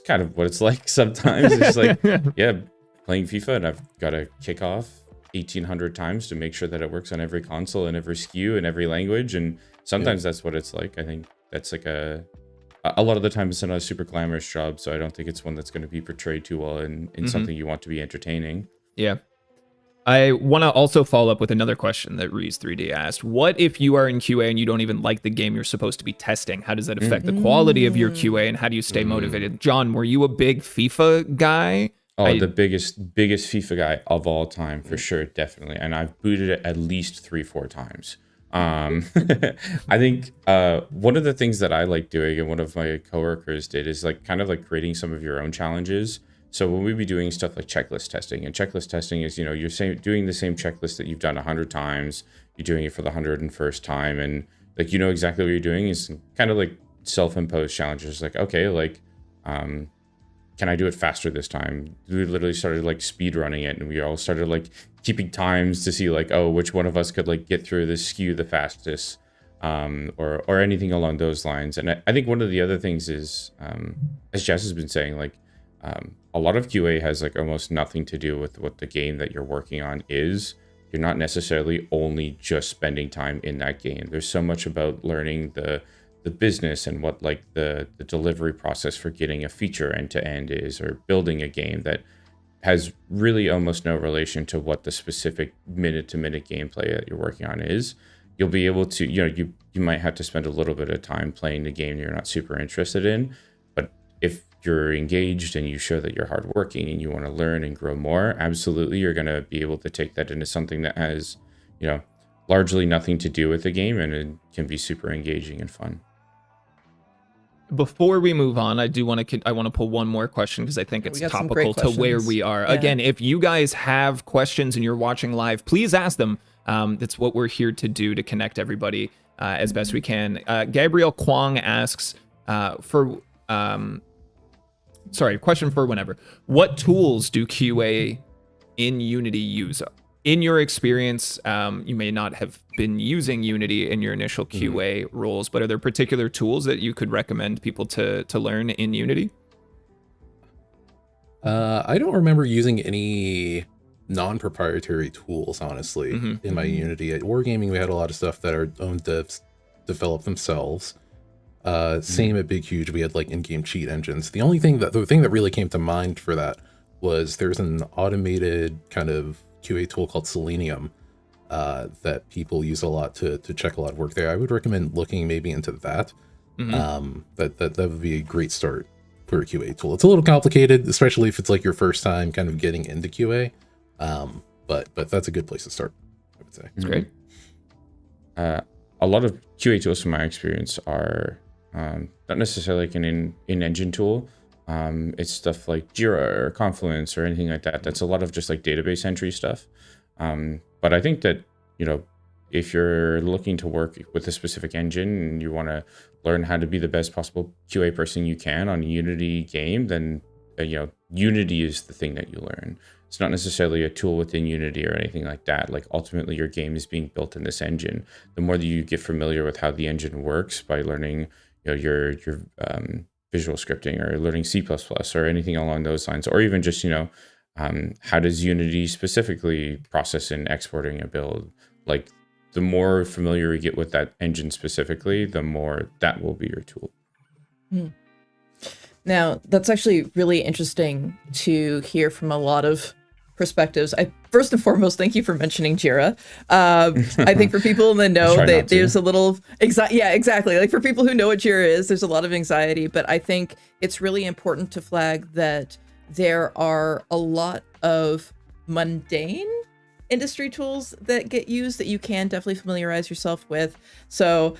kind of what it's like sometimes. It's like, yeah, playing FIFA and I've got to kick off 1,800 times to make sure that it works on every console and every SKU and every language, and sometimes that's what it's like. I think that's like a lot of the time it's not a super glamorous job, so I don't think it's one that's going to be portrayed too well in something you want to be entertaining. Yeah. I want to also follow up with another question that Reese3D asked. What if you are in QA and you don't even like the game you're supposed to be testing? How does that affect the quality of your QA, and how do you stay motivated? John, were you a big FIFA guy? Oh, the biggest FIFA guy of all time, for sure, definitely. And I've booted it at least 3-4 times. I think one of the things that I like doing, and one of my coworkers did, is like kind of like creating some of your own challenges. So when we be doing stuff like checklist testing, and checklist testing is, you know, you're doing the same checklist that you've done 100 times, you're doing it for the 101st time, and like, you know exactly what you're doing. Is kind of like self-imposed challenges. Like, okay, like, can I do it faster this time? We literally started like speed running it, and we all started like keeping times to see like, oh, which one of us could like get through this SKU the fastest, or anything along those lines. And I think one of the other things is, as Jess has been saying, like, a lot of QA has like almost nothing to do with what the game that you're working on is. You're not necessarily only just spending time in that game. There's so much about learning the business and what like the delivery process for getting a feature end to end is, or building a game that has really almost no relation to what the specific minute to minute gameplay that you're working on is. You'll be able to, you know, you might have to spend a little bit of time playing the game you're not super interested in, but if you're engaged and you show that you're hardworking and you want to learn and grow more, absolutely you're going to be able to take that into something that has, you know, largely nothing to do with the game, and it can be super engaging and fun. Before we move on, I want to pull one more question because I think it's got some topical great to where questions. we are. Yeah. Again, if you guys have questions and you're watching live, please ask them. That's what we're here to do, to connect everybody as best we can. Gabriel Kwong asks question for whenever. What tools do QA in Unity use? In your experience, you may not have been using Unity in your initial QA roles, but are there particular tools that you could recommend people to learn in Unity? I don't remember using any non-proprietary tools, honestly, in my Unity. At Wargaming, we had a lot of stuff that our own devs developed themselves. Same at Big Huge, we had like in-game cheat engines. The thing that really came to mind for that was there's an automated kind of QA tool called Selenium that people use a lot to check a lot of work there. I would recommend looking maybe into that. That would be a great start for a QA tool. It's a little complicated, especially if it's like your first time kind of getting into QA. But that's a good place to start, I would say. That's great. A lot of QA tools from my experience are not necessarily like an in-engine tool. It's stuff like Jira or Confluence or anything like that. That's a lot of just like database entry stuff. But I think that, you know, if you're looking to work with a specific engine and you want to learn how to be the best possible QA person you can on a Unity game, then, you know, Unity is the thing that you learn. It's not necessarily a tool within Unity or anything like that. Like ultimately your game is being built in this engine. The more that you get familiar with how the engine works by learning, you know, your visual scripting or learning C++ or anything along those lines, or even just, you know, how does Unity specifically process and exporting a build? Like the more familiar you get with that engine specifically, the more that will be your tool. Now, that's actually really interesting to hear from a lot of perspectives. First and foremost, thank you for mentioning Jira. I think for people in the know, that there's a little exactly. Like for people who know what Jira is, there's a lot of anxiety, but I think it's really important to flag that there are a lot of mundane industry tools that get used that you can definitely familiarize yourself with. So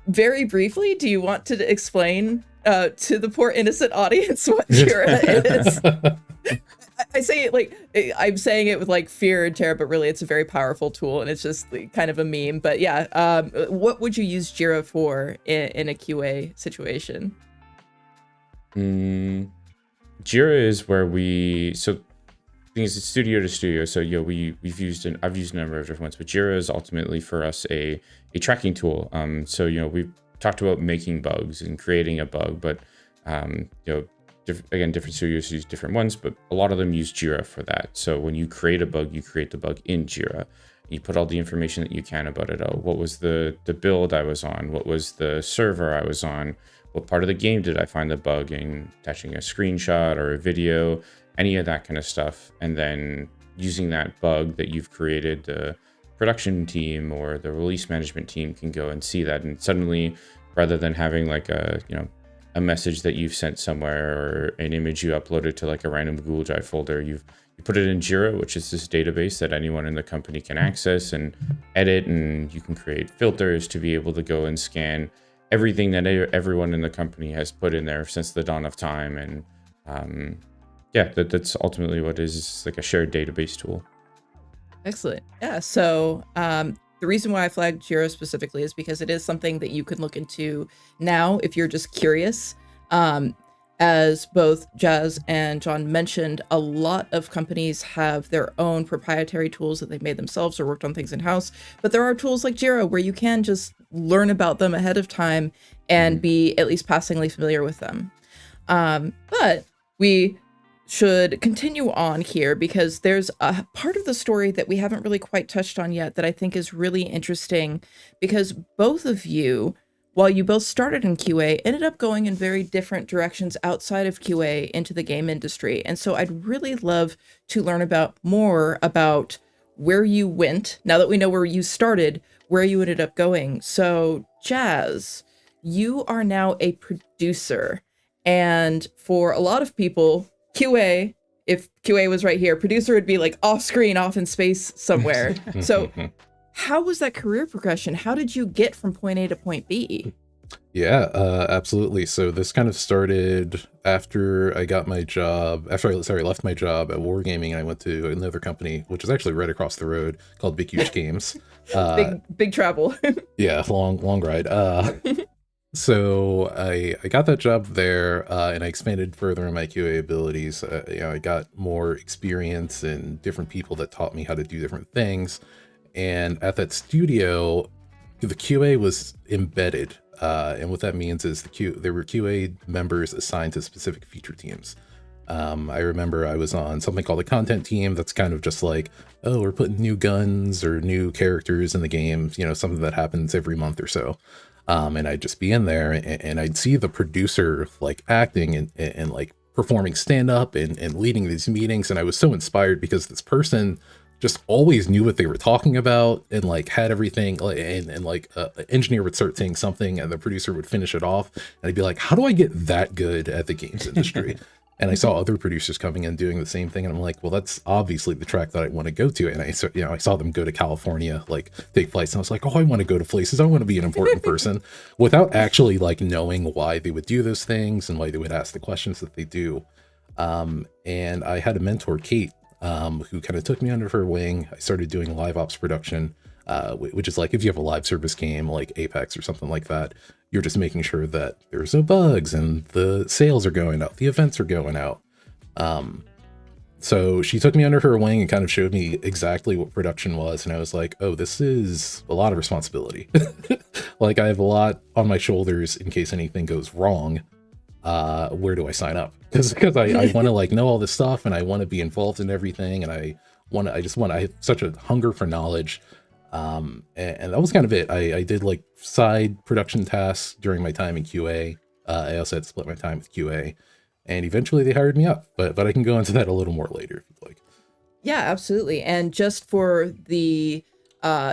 very briefly, do you want to explain to the poor innocent audience what Jira is? I say it like I'm saying it with like fear and terror, but really it's a very powerful tool and it's just kind of a meme. But yeah, what would you use Jira for in a QA situation? Jira is where things it's studio to studio. So I've used a number of different ones, but Jira is ultimately for us a tracking tool. So we've talked about making bugs and creating a bug, but different studios use different ones, but a lot of them use Jira for that. So when you create a bug, you create the bug in Jira. You put all the information that you can about it. Oh, what was the build I was on? What was the server I was on? What part of the game did I find the bug in? Attaching a screenshot or a video, any of that kind of stuff. And then using that bug that you've created, the production team or the release management team can go and see that. And suddenly, rather than having like a message that you've sent somewhere or an image you uploaded to like a random Google Drive folder, you put it in Jira, which is this database that anyone in the company can access and edit, and you can create filters to be able to go and scan everything that everyone in the company has put in there since the dawn of time. And that's ultimately what it is. It's like a shared database tool. Excellent. Yeah. So the reason why I flagged Jira specifically is because it is something that you can look into now if you're just curious. As both Jaz and John mentioned, a lot of companies have their own proprietary tools that they've made themselves or worked on things in-house. But there are tools like Jira where you can just learn about them ahead of time and be at least passingly familiar with them. But we should continue on here because there's a part of the story that we haven't really quite touched on yet that I think is really interesting, because both of you, while you both started in QA, ended up going in very different directions outside of QA into the game industry. And so I'd really love to learn more about where you went, now that we know where you started, where you ended up going. So Jaz, you are now a producer. And for a lot of people, QA, if QA was right here, producer would be like off screen, off in space somewhere. So how was that career progression? How did you get from point A to point B? Yeah, absolutely. So this kind of started after I got my job, after I left my job at Wargaming, and I went to another company, which is actually right across the road, called Big Huge Games. Big travel. Yeah, long ride. So I got that job there, and I expanded further in my QA abilities. I got more experience and different people that taught me how to do different things. And at that studio, the QA was embedded. And what that means is there were QA members assigned to specific feature teams. I remember I was on something called the content team. That's kind of just like, oh, we're putting new guns or new characters in the game, something that happens every month or so. And I'd just be in there and I'd see the producer like acting and like performing stand up and leading these meetings. And I was so inspired because this person just always knew what they were talking about and like had everything, and like an engineer would start saying something and the producer would finish it off. And I'd be like, how do I get that good at the games industry? And I saw other producers coming and doing the same thing. And I'm like, well, that's obviously the track that I want to go to. And I saw them go to California, like take flights. And I was like, oh, I want to go to places. I want to be an important person, without actually like knowing why they would do those things and why they would ask the questions that they do. And I had a mentor, Kate, who kind of took me under her wing. I started doing live ops production, which is like if you have a live service game like Apex or something like that, you're just making sure that there's no bugs and the sales are going out, the events are going out. So she took me under her wing and kind of showed me exactly what production was. And I was like, oh, this is a lot of responsibility. Like I have a lot on my shoulders in case anything goes wrong. Where do I sign up? Because I want to like know all this stuff and I want to be involved in everything. And I have such a hunger for knowledge. And that was kind of it. I did like side production tasks during my time in QA. I also had to split my time with QA, and eventually they hired me up, but I can go into that a little more later if you'd like. Yeah, absolutely. And just for the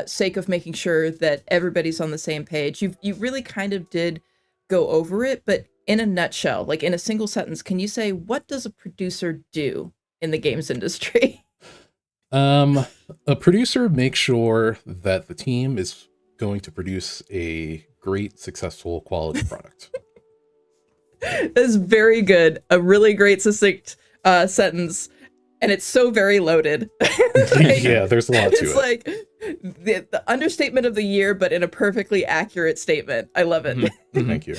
sake of making sure that everybody's on the same page, you really kind of did go over it, but in a nutshell, like in a single sentence, can you say what does a producer do in the games industry? A producer makes sure that the team is going to produce a great, successful, quality product. That's very good. A really great succinct sentence, and it's so very loaded. Like, Yeah, there's a lot to it's it. like the understatement of the year, but in a perfectly accurate statement. I love it. Thank you.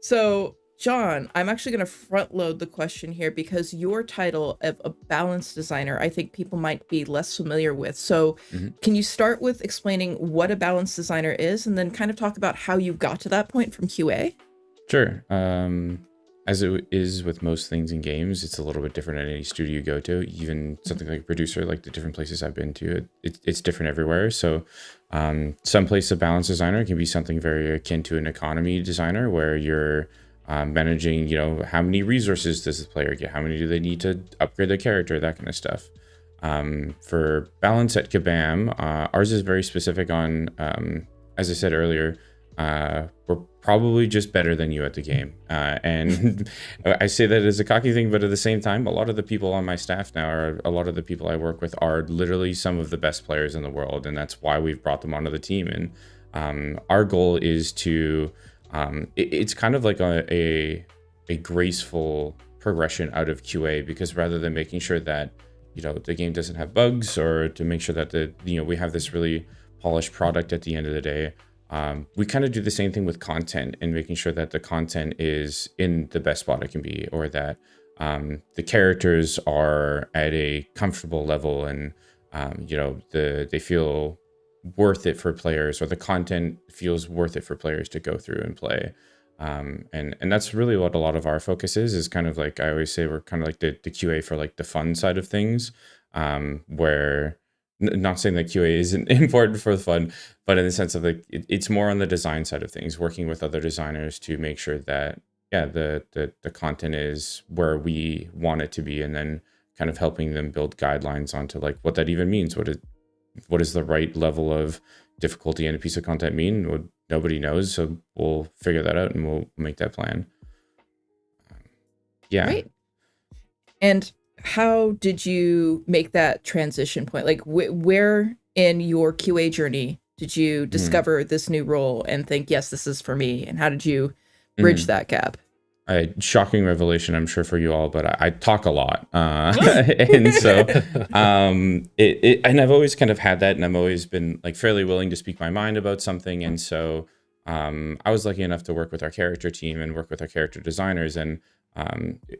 So, John, I'm actually going to front load the question here because your title of a balance designer, I think people might be less familiar with. So, can you start with explaining what a balance designer is and then kind of talk about how you got to that point from QA? Sure. As it is with most things in games, it's a little bit different at any studio you go to. Even something like a producer, like the different places I've been to, it's different everywhere. So some place a balance designer can be something very akin to an economy designer, where you're managing, how many resources does the player get? How many do they need to upgrade their character? That kind of stuff. For balance at Kabam, ours is very specific on, as I said earlier, we're probably just better than you at the game. And I say that as a cocky thing, but at the same time, a lot of the people on my staff now, or a lot of the people I work with, are literally some of the best players in the world. And that's why we've brought them onto the team. And our goal is to, it's kind of like a graceful progression out of QA, because rather than making sure that, the game doesn't have bugs, or to make sure that we have this really polished product at the end of the day, we kind of do the same thing with content, and making sure that the content is in the best spot it can be, or that the characters are at a comfortable level, and they feel worth it for players, or the content feels worth it for players to go through and play. And that's really what a lot of our focus is kind of like, I always say, we're kind of like the QA for like the fun side of things, where not saying that QA isn't important for the fun, but in the sense of like, it's more on the design side of things, working with other designers to make sure that, the content is where we want it to be, and then kind of helping them build guidelines onto like what that even means. What is the right level of difficulty in a piece of content mean? Well, nobody knows, so we'll figure that out and we'll make that plan. Yeah. Great. And how did you make that transition point? Like, where in your QA journey did you discover this new role and think, yes, this is for me? And how did you bridge that gap? Shocking revelation, I'm sure, for you all, but I talk a lot. And so, and I've always kind of had that, and I've always been like fairly willing to speak my mind about something. And so I was lucky enough to work with our character team and work with our character designers. And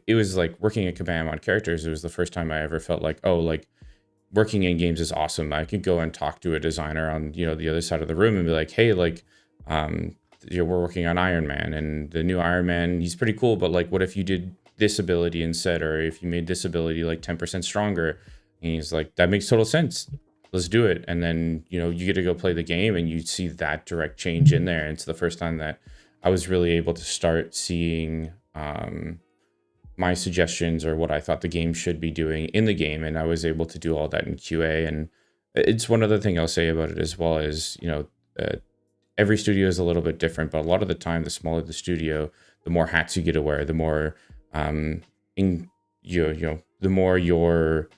it was like working at Kabam on characters. It was the first time I ever felt like, oh, like working in games is awesome. I could go and talk to a designer on, the other side of the room and be like, hey, like, we're working on Iron Man, and the new Iron Man, he's pretty cool, but like, what if you did this ability instead, or if you made this ability like 10% stronger? And he's like, that makes total sense. Let's do it. And then, you get to go play the game, and you see that direct change in there. And it's the first time that I was really able to start seeing my suggestions, or what I thought the game should be doing in the game. And I was able to do all that in QA. And it's one other thing I'll say about it as well is, every studio is a little bit different, but a lot of the time, the smaller the studio, the more hats you get to wear, the more the more your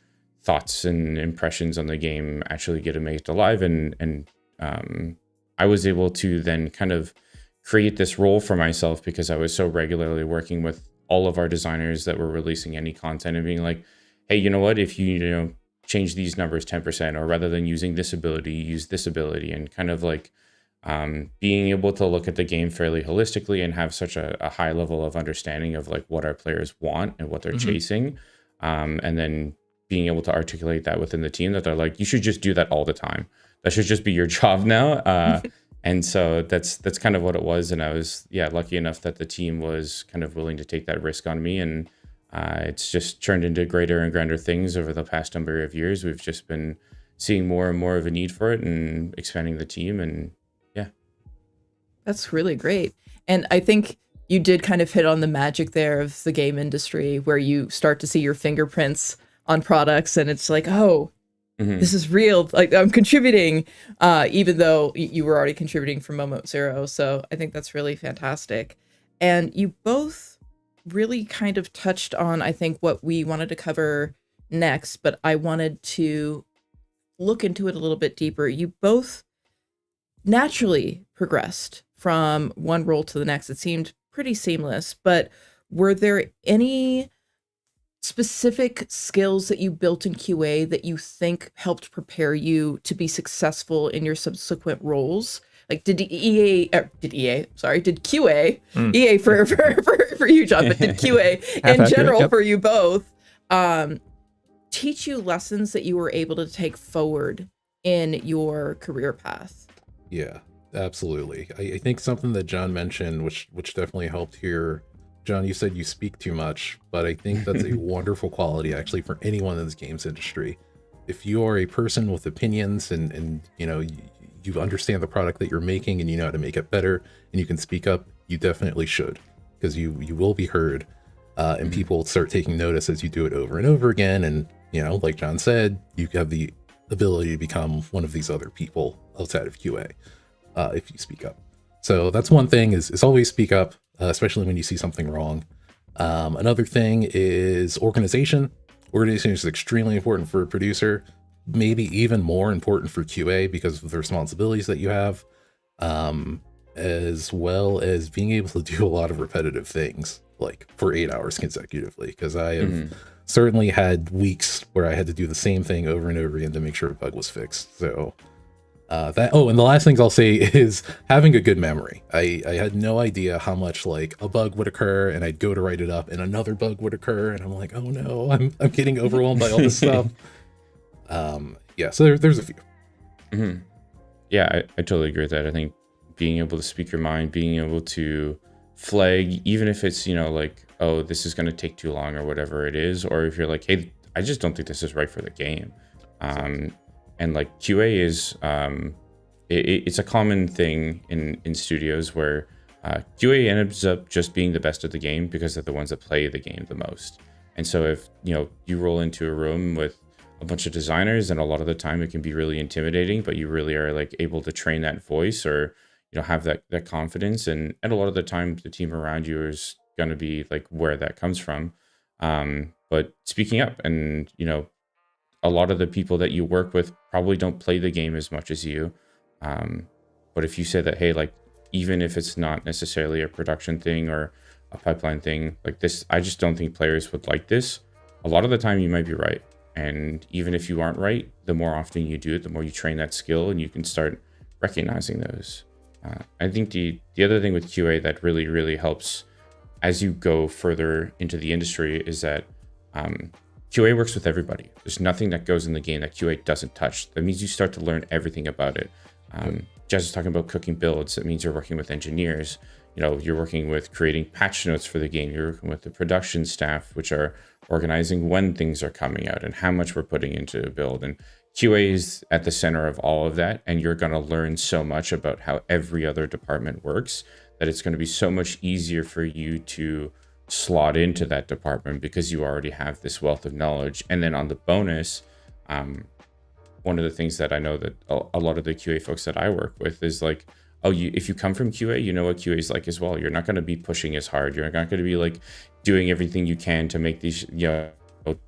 thoughts and impressions on the game actually get made alive. And I was able to then kind of create this role for myself, because I was so regularly working with all of our designers that were releasing any content and being like, hey, you know what, if you change these numbers 10%, or rather than using this ability, use this ability, and kind of like being able to look at the game fairly holistically and have such a high level of understanding of like what our players want and what they're chasing. And then being able to articulate that within the team, that they're like, you should just do that all the time. That should just be your job now. And so that's kind of what it was. And I was, lucky enough that the team was kind of willing to take that risk on me. And it's just turned into greater and grander things over the past number of years. We've just been seeing more and more of a need for it, and expanding the team. And that's really great. And I think you did kind of hit on the magic there of the game industry, where you start to see your fingerprints on products, and it's like, oh, Mhm. this is real. Like, I'm contributing, even though you were already contributing from moment zero. So I think that's really fantastic. And you both really kind of touched on, I think, what we wanted to cover next, but I wanted to look into it a little bit deeper. You both naturally progressed from one role to the next. It seemed pretty seamless, but were there any specific skills that you built in QA that you think helped prepare you to be successful in your subsequent roles? Like, did QA, EA for you, John, but did QA in general for you both teach you lessons that you were able to take forward in your career path? Yeah, absolutely. I think something that John mentioned, which definitely helped here. John, you said you speak too much, but I think that's a wonderful quality actually for anyone in this games industry. If you are a person with opinions and you know, you understand the product that you're making and you know how to make it better and you can speak up, you definitely should, because you will be heard, and people will start taking notice as you do it over and over again. And, you know, like John said, you have the ability to become one of these other people outside of QA if you speak up. So that's one thing, is always speak up, especially when you see something wrong. Another thing is organization. Organization is extremely important for a producer, maybe even more important for QA because of the responsibilities that you have, as well as being able to do a lot of repetitive things, like for 8 hours consecutively, because I have certainly had weeks where I had to do the same thing over and over again to make sure a bug was fixed. So and the last things I'll say is having a good memory. I had no idea how much like a bug would occur, and I'd go to write it up and another bug would occur, and I'm like, oh no, I'm getting overwhelmed by all this stuff. Yeah, so there's a few. Yeah, I totally agree with that. I think being able to speak your mind, being able to flag, even if it's, you know, like, oh, this is going to take too long or whatever it is, or if you're like, hey, I just don't think this is right for the game. And like QA is, it's a common thing in studios where QA ends up just being the best at the game because they're the ones that play the game the most. And so if, you know, you roll into a room with a bunch of designers, and a lot of the time it can be really intimidating, but you really are like able to train that voice, or, you know, have that confidence. And a lot of the time the team around you is going to be like where that comes from. But speaking up, and, you know, a lot of the people that you work with probably don't play the game as much as you. But if you say that, hey, like, even if it's not necessarily a production thing or a pipeline thing like this, I just don't think players would like this. A lot of the time you might be right. And even if you aren't right, the more often you do it, the more you train that skill, and you can start recognizing those. I think the other thing with QA that really, really helps as you go further into the industry is that QA works with everybody. There's nothing that goes in the game that QA doesn't touch. That means you start to learn everything about it. Jaz is talking about cooking builds. That means you're working with engineers. You know, you're working with creating patch notes for the game. You're working with the production staff, which are organizing when things are coming out and how much we're putting into a build. And QA is at the center of all of that. And you're going to learn so much about how every other department works that it's going to be so much easier for you to slot into that department because you already have this wealth of knowledge. And then on the bonus, one of the things that I know that a lot of the QA folks that I work with is like, oh, if you come from QA, you know what QA is like as well. You're not going to be pushing as hard. You're not going to be like doing everything you can to make these, you know,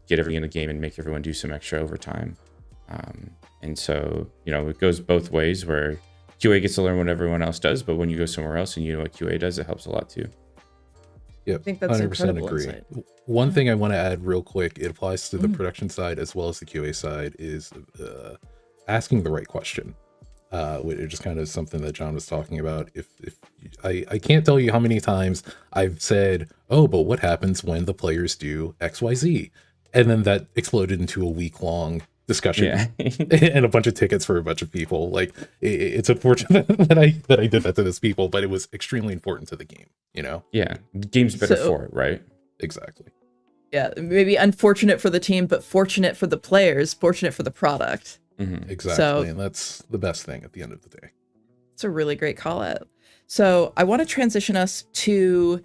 get everything in the game and make everyone do some extra overtime. And so, you know, it goes both ways where QA gets to learn what everyone else does, but when you go somewhere else and you know what QA does, it helps a lot too. Yep, I think that's 100% incredible agree. insight. One thing I want to add real quick, it applies to the production side as well as the QA side, is asking the right question. Which is just kind of something that John was talking about. If I can't tell you how many times I've said, oh, but what happens when the players do XYZ? And then that exploded into a week-long discussion and a bunch of tickets for a bunch of people. Like, it's unfortunate that I did that to those people, but it was extremely important to the game, you know? Yeah, the game's better for it, right? Exactly. Yeah, maybe unfortunate for the team, but fortunate for the players, fortunate for the product. Exactly, and that's the best thing at the end of the day. It's a really great call out. So I want to transition us to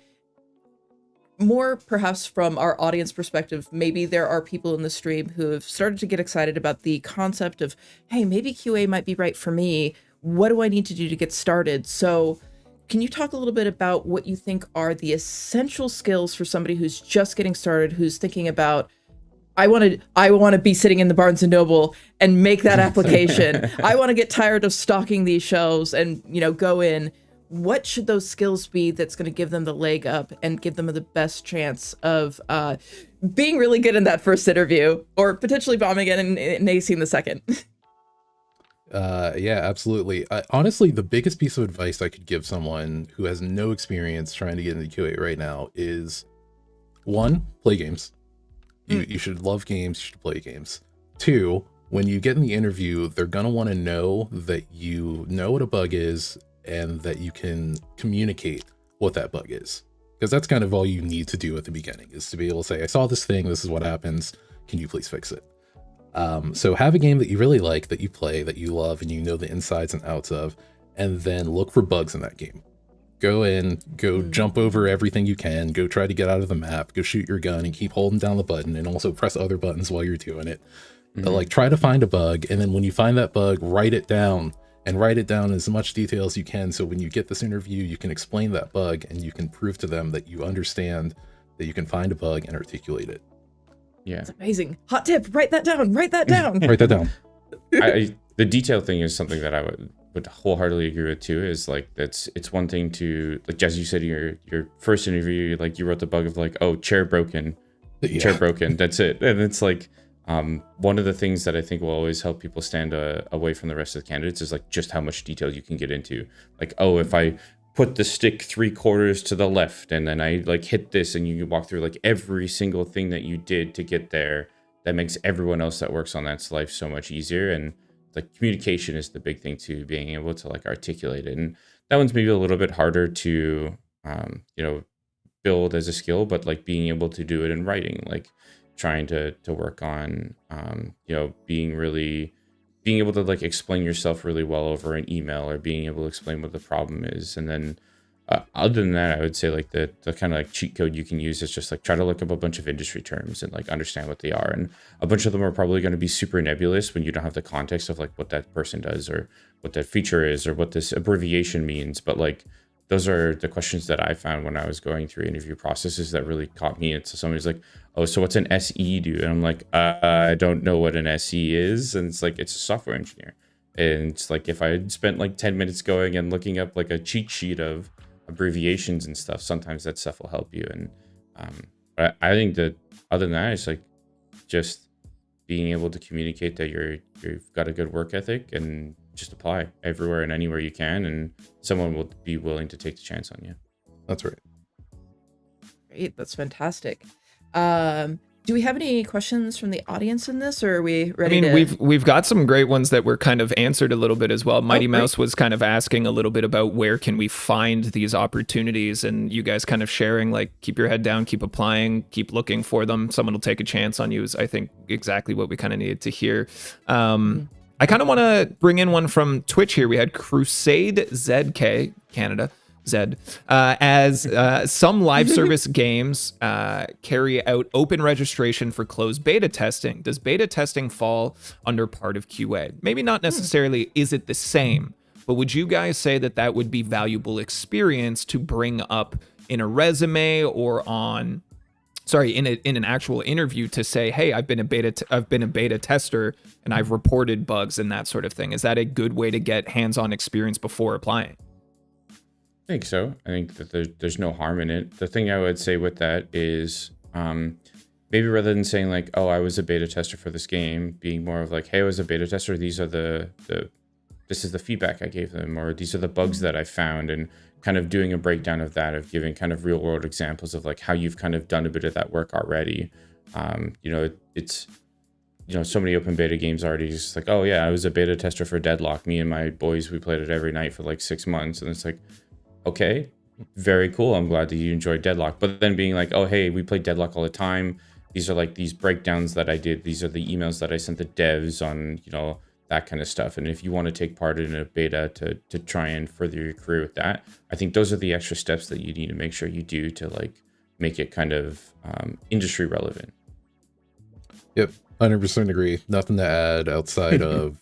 more perhaps from our audience perspective, maybe there are people in the stream who have started to get excited about the concept of, hey, maybe QA might be right for me. What do I need to do to get started? So can you talk a little bit about what you think are the essential skills for somebody who's just getting started, who's thinking about, I want to be sitting in the Barnes and Noble and make that application. I want to get tired of stocking these shelves and, go in. What should those skills be that's going to give them the leg up and give them the best chance of being really good in that first interview, or potentially bombing it and acing the second? Yeah, absolutely. Honestly, the biggest piece of advice I could give someone who has no experience trying to get into QA right now is, one, play games. You should love games, you should play games. Two, when you get in the interview, they're going to want to know that you know what a bug is and that you can communicate what that bug is. Because that's kind of all you need to do at the beginning, is to be able to say, I saw this thing, this is what happens, can you please fix it? So have a game that you really like, that you play, that you love, and you know the insides and outs of, and then look for bugs in that game. Go in, go jump over everything you can, go try to get out of the map, go shoot your gun and keep holding down the button, and also press other buttons while you're doing it. But like, try to find a bug, and then when you find that bug, write it down, and write it down in as much detail as you can, so when you get this interview, you can explain that bug and you can prove to them that you understand that you can find a bug and articulate it. Yeah, That's amazing. Hot tip, write that down, write that down. Write that down. The detail thing is something that I would wholeheartedly agree with too. Is like, it's one thing to, like, as you said, your first interview, like, you wrote the bug of like, oh, chair broken, chair broken, that's it. And it's like, one of the things that I think will always help people stand away from the rest of the candidates is like just how much detail you can get into. Like, oh, if I put the stick 3/4 to the left and then I like hit this, and you can walk through like every single thing that you did to get there, that makes everyone else that works on that's life so much easier. And like, communication is the big thing too, being able to like articulate it. And that one's maybe a little bit harder to build as a skill, but like being able to do it in writing, like trying to work on being able to like explain yourself really well over an email, or being able to explain what the problem is. And then other than that, I would say like the kind of like cheat code you can use is just like try to look up a bunch of industry terms and like understand what they are. And a bunch of them are probably going to be super nebulous when you don't have the context of like what that person does or what that feature is or what this abbreviation means. But like, those are the questions that I found when I was going through interview processes that really caught me. It's somebody's like, oh, so what's an SE do? And I'm like, I don't know what an SE is. And it's like, it's a software engineer. And it's like, if I had spent like 10 minutes going and looking up like a cheat sheet of abbreviations and stuff, sometimes that stuff will help you. And but I think that other than that, it's like just being able to communicate that you've got a good work ethic, and just apply everywhere and anywhere you can, and someone will be willing to take the chance on you. That's right. Great, that's fantastic. Do we have any questions from the audience in this, or are we ready? I mean, we've got some great ones that were kind of answered a little bit as well. Mighty great. Mouse was kind of asking a little bit about where can we find these opportunities, and you guys kind of sharing like, keep your head down, keep applying, keep looking for them. Someone will take a chance on you is, I think, exactly what we kind of needed to hear. I kind of want to bring in one from Twitch here. We had Crusade ZK, Canada, Zed, as some live service games carry out open registration for closed beta testing. Does beta testing fall under part of QA? Maybe not necessarily is it the same, but would you guys say that that would be valuable experience to bring up in a resume or on... Sorry, in an actual interview, to say, hey, I've been a beta tester and I've reported bugs and that sort of thing. Is that a good way to get hands-on experience before applying? I think so. I think that there's no harm in it. The thing I would say with that is maybe rather than saying like, oh, I was a beta tester for this game, being more of like, hey, I was a beta tester. These are this is the feedback I gave them, or these are the bugs that I found, and kind of doing a breakdown of that, of giving kind of real world examples of like how you've kind of done a bit of that work already. It's so many open beta games already just like, oh yeah, I was a beta tester for Deadlock. Me and my boys, we played it every night for like 6 months. And it's like, okay, very cool. I'm glad that you enjoyed Deadlock. But then being like, oh, hey, we play Deadlock all the time. These are like these breakdowns that I did. These are the emails that I sent the devs on, that kind of stuff. And if you want to take part in a beta to try and further your career with that, I think those are the extra steps that you need to make sure you do to like make it kind of industry relevant. Yep, 100% agree. Nothing to add outside of,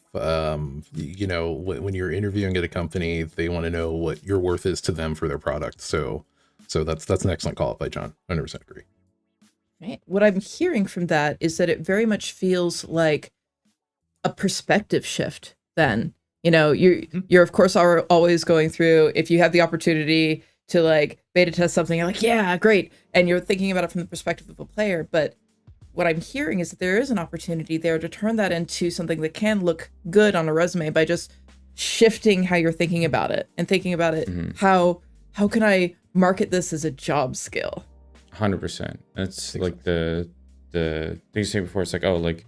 you know, when you're interviewing at a company, they want to know what your worth is to them for their product. So that's an excellent call by John. 100% agree. Right. What I'm hearing from that is that it very much feels like a perspective shift then. You know, you're of course always going through, if you have the opportunity to like beta test something, you're like, yeah, great. And you're thinking about it from the perspective of a player. But what I'm hearing is that there is an opportunity there to turn that into something that can look good on a resume by just shifting how you're thinking about it and thinking about it. How can I market this as a job skill? 100%. That's like the thing you saying before. It's like, oh, like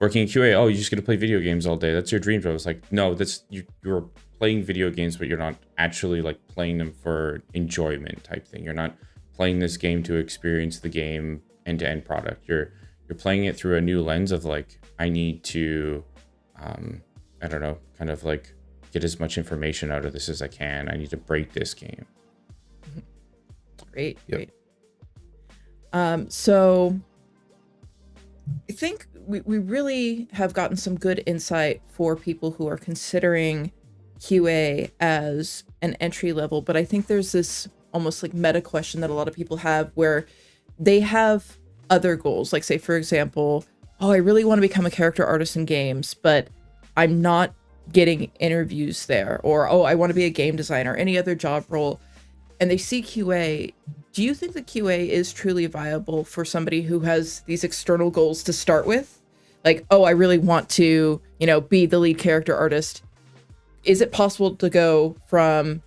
working in QA. Oh, you're just gonna play video games all day. That's your dream job. It's like, no, that's you're playing video games, but you're not actually like playing them for enjoyment type thing. You're not playing this game to experience the game end-to-end product. You're playing it through a new lens of like, I need to, I don't know, kind of like get as much information out of this as I can. I need to break this game. Great, great. So I think we really have gotten some good insight for people who are considering QA as an entry level, but I think there's this almost like meta question that a lot of people have where they have other goals. Like say, for example, oh, I really want to become a character artist in games, but I'm not getting interviews there. Or, oh, I want to be a game designer, any other job role. And they see QA. Do you think that QA is truly viable for somebody who has these external goals to start with? Like, oh, I really want to, you know, be the lead character artist. Is it possible to go from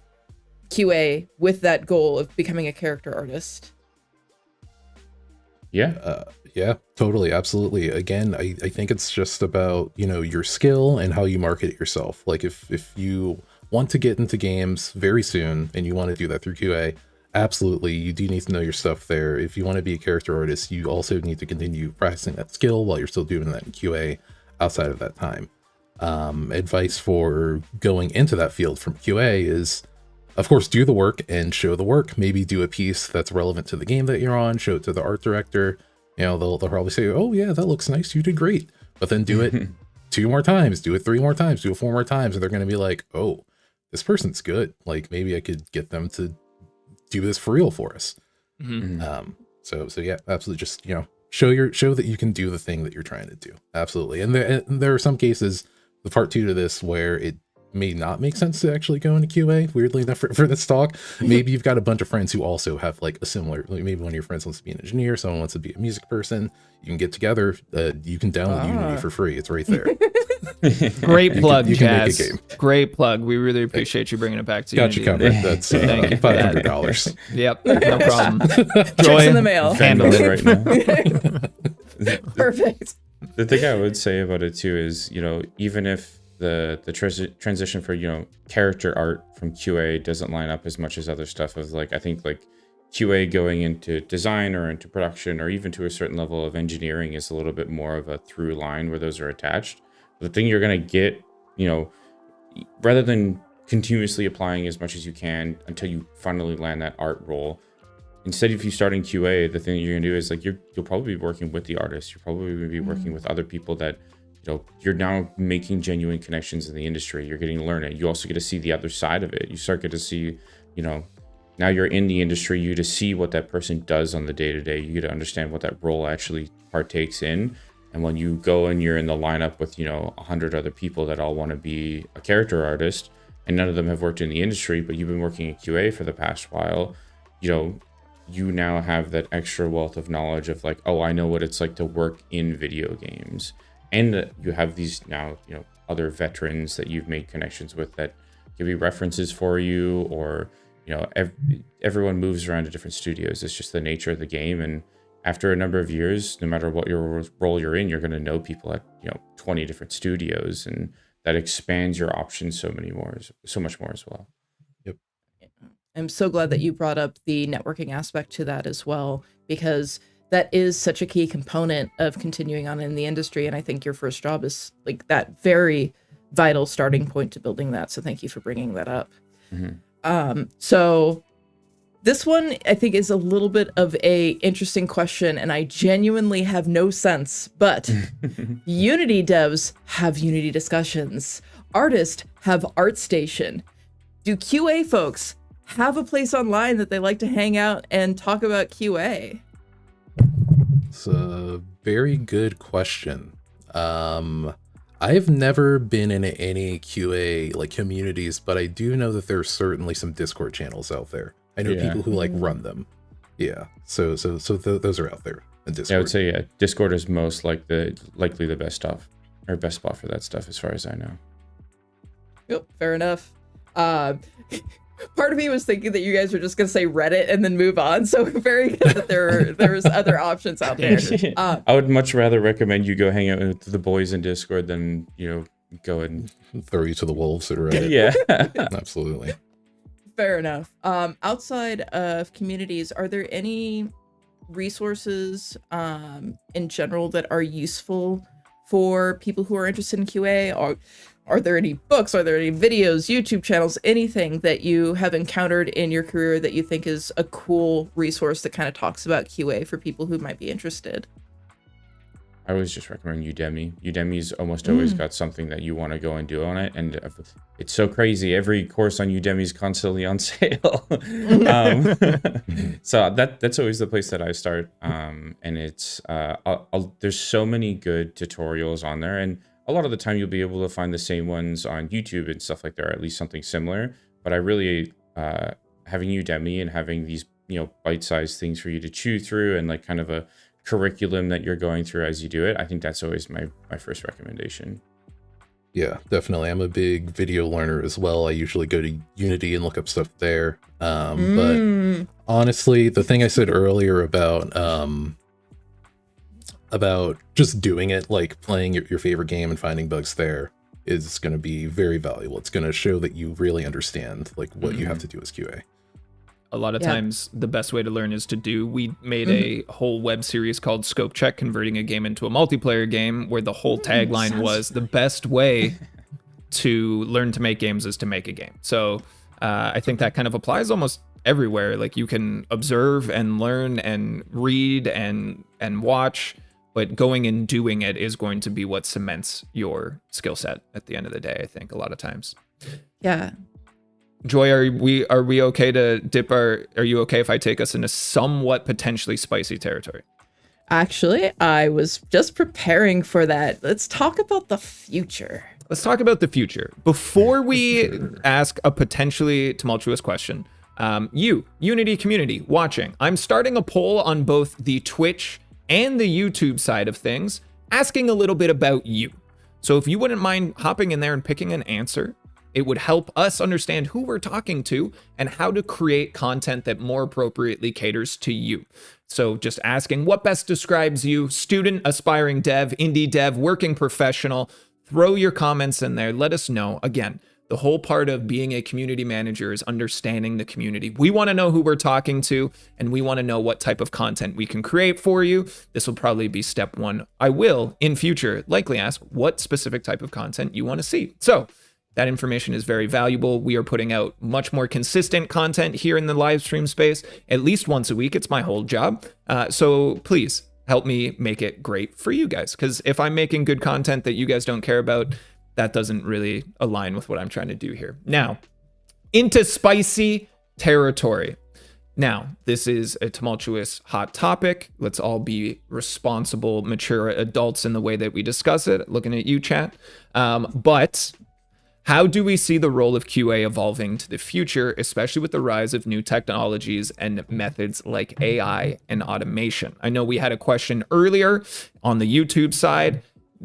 QA with that goal of becoming a character artist? Yeah. Yeah, totally. Absolutely. Again, I think it's just about, you know, your skill and how you market it yourself. Like if you want to get into games very soon and you want to do that through QA, absolutely, you do need to know your stuff there. If you want to be a character artist, you also need to continue practicing that skill while you're still doing that in QA outside of that time. Advice for going into that field from QA is, of course, do the work and show the work. Maybe do a piece that's relevant to the game that you're on, show it to the art director. You know, they'll probably say, oh yeah, that looks nice, you did great. But then do it 2 more times, do it 3 more times, do it 4 more times, and they're going to be like, oh, this person's good. Like maybe I could get them to do this for real for us. So yeah, absolutely. Just, you know, show that you can do the thing that you're trying to do. Absolutely. And there are some cases, the part 2 to this, where it may not make sense to actually go into QA, weirdly enough, for this talk. Maybe you've got a bunch of friends who also have like a similar, like maybe one of your friends wants to be an engineer, someone wants to be a music person. You can get together, you can download Unity for free. It's right there. Great plug, you can make a Jazz. game. Great plug. We really appreciate you bringing it back to Got Unity. you covered. That's Thank you for that. $500. Yep, no problem. Checks in the mail. Handle it. right now. Perfect. The thing I would say about it too is, you know, even if the transition for, you know, character art from QA doesn't line up as much as other stuff, of like, I think like QA going into design or into production or even to a certain level of engineering is a little bit more of a through line where those are attached. The thing you're going to get, you know, rather than continuously applying as much as you can until you finally land that art role, instead, if you start in QA, the thing that you're going to do is like, you'll probably be working with the artist. You're probably going to be working with other people that, you know, you're now making genuine connections in the industry. You're getting to learn it. You also get to see the other side of it. You start get to see, you know, now you're in the industry, you get to see what that person does on the day-to-day. You get to understand what that role actually partakes in. And when you go and you're in the lineup with, you know, 100 other people that all want to be a character artist, and none of them have worked in the industry, but you've been working in QA for the past while, you know, you now have that extra wealth of knowledge of like, oh, I know what it's like to work in video games. And you have these now, you know, other veterans that you've made connections with that give you references for you, or, you know, everyone moves around to different studios. It's just the nature of the game. And after a number of years, no matter what your role you're in, you're going to know people at, you know, 20 different studios, and that expands your options so much more as well. Yep. I'm so glad that you brought up the networking aspect to that as well, because that is such a key component of continuing on in the industry. And I think your first job is like that very vital starting point to building that. So thank you for bringing that up. So This one, I think, is a little bit of a interesting question, and I genuinely have no sense, but Unity devs have Unity discussions. Artists have ArtStation. Do QA folks have a place online that they like to hang out and talk about QA? It's a very good question. I've never been in any QA like communities, but I do know that there's certainly some Discord channels out there. I know people who like run them. Yeah. So those are out there in Discord. Yeah, I would say Discord is most likely the best stuff or best spot for that stuff, as far as I know. Yep, fair enough. Part of me was thinking that you guys were just gonna say Reddit and then move on. So very good that there's other options out there. I would much rather recommend you go hang out with the boys in Discord than go and throw you to the wolves at Reddit. Yeah, Absolutely. Fair enough. Outside of communities, are there any resources in general that are useful for people who are interested in QA? Are there any books? Are there any videos, YouTube channels, anything that you have encountered in your career that you think is a cool resource that kind of talks about QA for people who might be interested? I always just recommend Udemy. Udemy's almost always got something that you want to go and do on it, and it's so crazy. Every course on Udemy is constantly on sale. So that's always the place that I start. And it's there's so many good tutorials on there, and a lot of the time you'll be able to find the same ones on YouTube and stuff like that, or at least something similar. But I really having Udemy and having these bite-sized things for you to chew through, and like kind of a curriculum that you're going through as you do it, I think that's always my first recommendation. Yeah, definitely. I'm a big video learner as well. I usually go to Unity and look up stuff there. But honestly, the thing I said earlier about just doing it, like playing your favorite game and finding bugs there, is going to be very valuable. It's going to show that you really understand like what you have to do as QA. A lot of times the best way to learn is to do. We made a whole web series called Scope Check, converting a game into a multiplayer game, where the whole tagline was the best way to learn to make games is to make a game. So I think that kind of applies almost everywhere. Like you can observe and learn and read and watch, but going and doing it is going to be what cements your skill set at the end of the day, I think, a lot of times. Yeah. Joy, are we okay to dip are you okay if I take us into somewhat potentially spicy territory? Actually, I was just preparing for that. Let's talk about the future. Let's talk about the future. Before we ask a potentially tumultuous question, you, Unity community watching, I'm starting a poll on both the Twitch and the YouTube side of things, asking a little bit about you. So if you wouldn't mind hopping in there and picking an answer, it would help us understand who we're talking to and how to create content that more appropriately caters to you. So just asking what best describes you: student, aspiring dev, indie dev, working professional. Throw your comments in there. Let us know. Again, the whole part of being a community manager is understanding the community. We want to know who we're talking to, and we want to know what type of content we can create for you. This will probably be step one. I will, in future, likely ask what specific type of content you want to see. So that information is very valuable. We are putting out much more consistent content here in the live stream space, at least once a week. It's my whole job. So please help me make it great for you guys. Because if I'm making good content that you guys don't care about, that doesn't really align with what I'm trying to do here. Now, into spicy territory. Now, this is a tumultuous, hot topic. Let's all be responsible, mature adults in the way that we discuss it. Looking at you, chat. But how do we see the role of QA evolving to the future, especially with the rise of new technologies and methods like AI and automation? I know we had a question earlier on the YouTube side.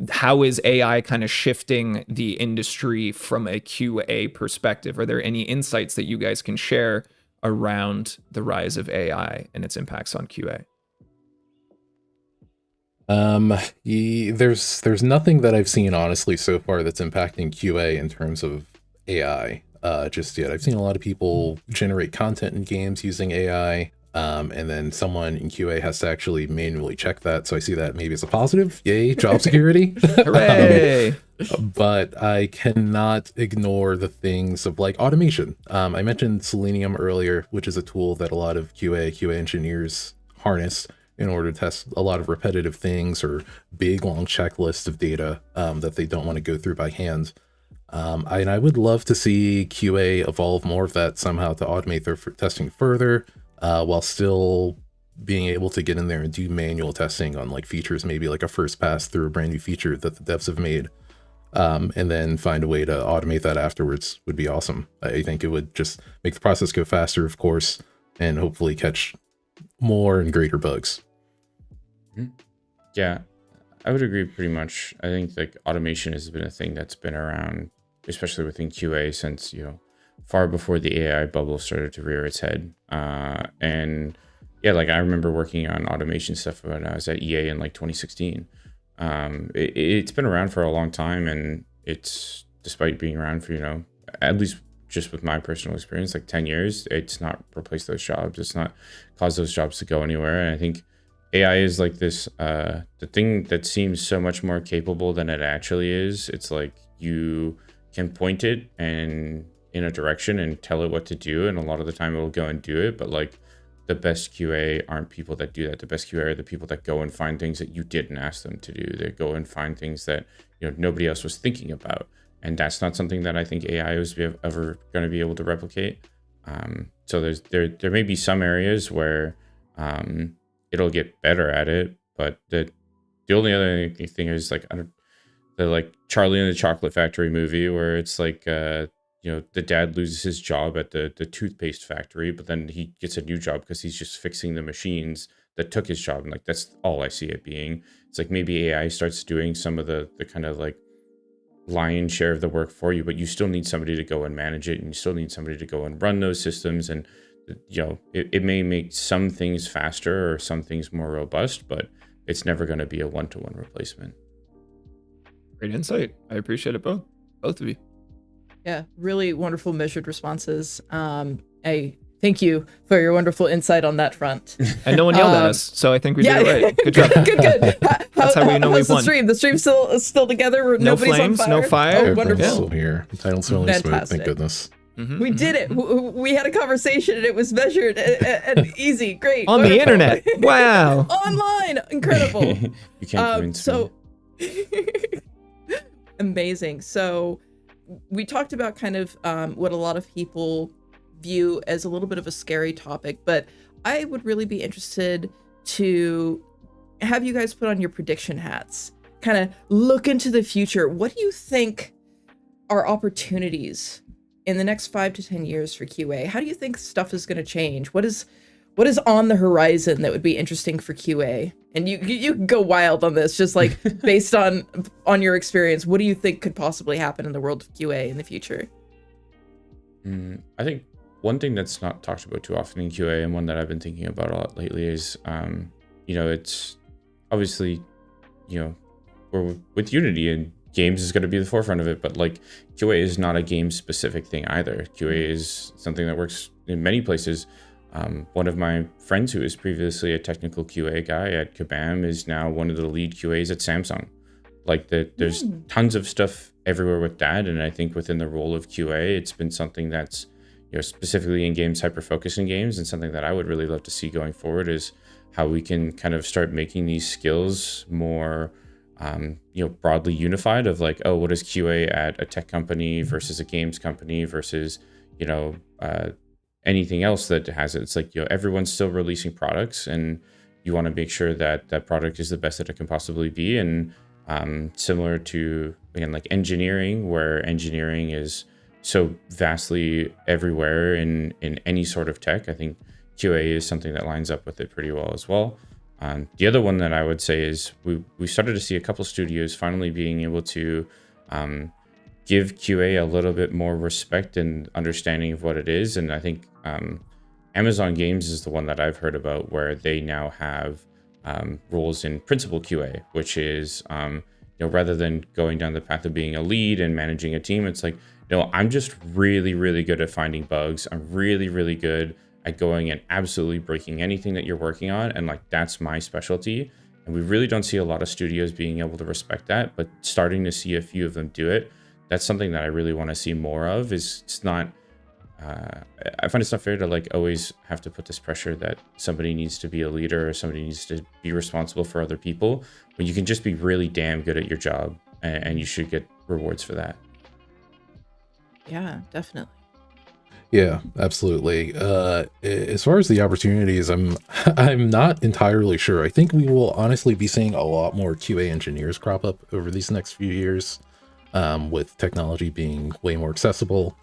How is AI kind of shifting the industry from a QA perspective? Are there any insights that you guys can share around the rise of AI and its impacts on QA? There's nothing that I've seen honestly so far that's impacting QA in terms of AI just yet. I've seen a lot of people generate content in games using AI. And then someone in QA has to actually manually check that. So I see that maybe as a positive. Yay, job security. Hooray! But I cannot ignore the things of like automation. I mentioned Selenium earlier, which is a tool that a lot of QA engineers harness in order to test a lot of repetitive things or big long checklists of data that they don't want to go through by hand. And I would love to see QA evolve more of that somehow to automate their testing further, while still being able to get in there and do manual testing on like features, maybe like a first pass through a brand new feature that the devs have made. And then find a way to automate that afterwards would be awesome. I think it would just make the process go faster, of course, and hopefully catch more and greater bugs. Yeah, I would agree pretty much. I think like automation has been a thing that's been around, especially within QA, since, far before the AI bubble started to rear its head. And yeah, like I remember working on automation stuff when I was at EA in like 2016. It's been around for a long time, and it's, despite being around for, at least just with my personal experience, like 10 years, it's not replaced those jobs. It's not caused those jobs to go anywhere. And I think AI is like this, the thing that seems so much more capable than it actually is. It's like you can point it and in a direction and tell it what to do, and a lot of the time it'll go and do it. But like the best QA aren't people that do that. The best QA are the people that go and find things that you didn't ask them to do. They go and find things that nobody else was thinking about, and that's not something that I think AI is ever going to be able to replicate. So there may be some areas where it'll get better at it, but the only other thing is like the like Charlie and the Chocolate Factory movie, where it's like the dad loses his job at the toothpaste factory, but then he gets a new job because he's just fixing the machines that took his job. And like, that's all I see it being. It's like maybe AI starts doing some of the kind of like lion's share of the work for you, but you still need somebody to go and manage it, and you still need somebody to go and run those systems. And it may make some things faster or some things more robust, but it's never going to be a one-to-one replacement. Great insight. I appreciate it both of you. Yeah, really wonderful measured responses. I thank you for your wonderful insight on that front. And no one yelled at us, so I think we did it right. Good job. Good. That's how we know we've won. The stream's still together. No Nobody's flames, on fire. no fire. Oh, Everyone's wonderful. still here. I don't smell any smoke, Fantastic. thank goodness. We did it. We had a conversation, and it was measured and easy. Great. On the internet. Wow. Online. Incredible. You can't convince me. Amazing. So we talked about kind of what a lot of people view as a little bit of a scary topic, but I would really be interested to have you guys put on your prediction hats, kind of look into the future. What do you think are opportunities in the next 5 to 10 years for QA? How do you think stuff is going to change? What is on the horizon that would be interesting for QA? And you can go wild on this, just like based on your experience. What do you think could possibly happen in the world of QA in the future? I think one thing that's not talked about too often in QA, and one that I've been thinking about a lot lately, is it's obviously we're with Unity, and games is going to be the forefront of it, but like QA is not a game specific thing either. QA is something that works in many places. One of my friends who was previously a technical QA guy at Kabam is now one of the lead QAs at Samsung. Like there's tons of stuff everywhere with that, and I think within the role of QA, it's been something that's specifically in games, hyper-focused in games, and something that I would really love to see going forward is how we can kind of start making these skills more broadly unified, of like, oh, what is QA at a tech company versus a games company versus anything else that has it. It's like everyone's still releasing products, and you want to make sure that that product is the best that it can possibly be. And similar to, again, like engineering, where engineering is so vastly everywhere in any sort of tech, I think QA is something that lines up with it pretty well as well. The other one that I would say is we started to see a couple studios finally being able to give QA a little bit more respect and understanding of what it is. And I think Amazon Games is the one that I've heard about, where they now have roles in principal QA, which is rather than going down the path of being a lead and managing a team, it's like, no, I'm just really, really good at finding bugs. I'm really, really good at going and absolutely breaking anything that you're working on, and like that's my specialty. And we really don't see a lot of studios being able to respect that, but starting to see a few of them do it. That's something that I really want to see more of. It's not I find it's not fair to like always have to put this pressure that somebody needs to be a leader or somebody needs to be responsible for other people, when you can just be really damn good at your job, and you should get rewards for that. Yeah, definitely. Yeah, absolutely. As far as the opportunities, I'm not entirely sure. I think we will honestly be seeing a lot more QA engineers crop up over these next few years, with technology being way more accessible.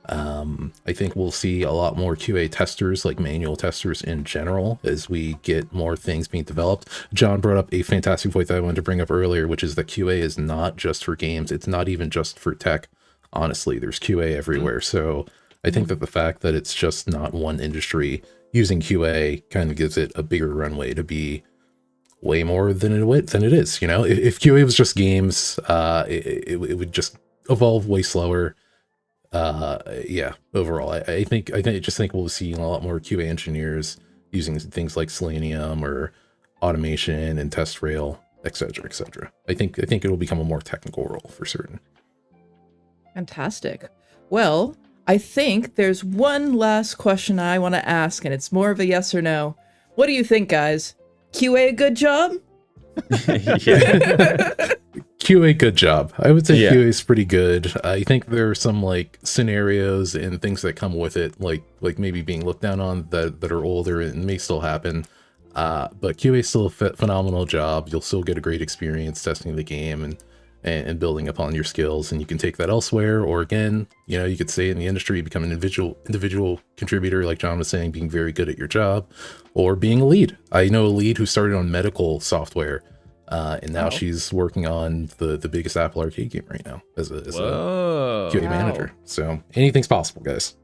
I think we'll see a lot more QA testers, like manual testers in general, as we get more things being developed. John brought up a fantastic point that I wanted to bring up earlier, which is that QA is not just for games. It's not even just for tech. Honestly, there's QA everywhere. So I think that the fact that it's just not one industry using QA kind of gives it a bigger runway to be way more than it is. You know, if QA was just games, it would just evolve way slower. Yeah, overall, I think we'll see a lot more QA engineers using things like Selenium or automation and test rail, etc., etc. I think it'll become a more technical role for certain. Fantastic. Well, I think there's one last question I want to ask, and it's more of a yes or no. What do you think, guys? QA a good job? QA good job. I would say Yeah. QA is pretty good. I think there are some like scenarios and things that come with it, like maybe being looked down on that are older and may still happen. But QA is still a phenomenal job. You'll still get a great experience testing the game and building upon your skills, and you can take that elsewhere, or again, you know, you could stay in the industry, become an individual contributor, like John was saying, being very good at your job, or being a lead. I know a lead who started on medical software, and now she's working on the biggest Apple Arcade game right now as a QA manager. So anything's possible, guys.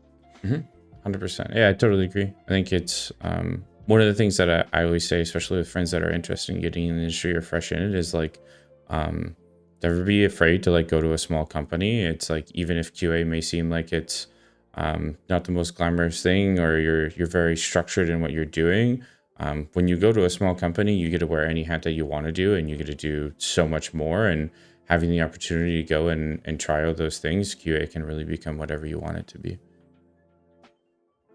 100%. Yeah, I totally agree. I think it's one of the things that I always say, especially with friends that are interested in getting in the industry or fresh in it, is like never be afraid to like go to a small company. It's like, even if QA may seem like it's not the most glamorous thing, or you're very structured in what you're doing, when you go to a small company, you get to wear any hat that you want to do, and you get to do so much more. And having the opportunity to go and try out those things, QA can really become whatever you want it to be.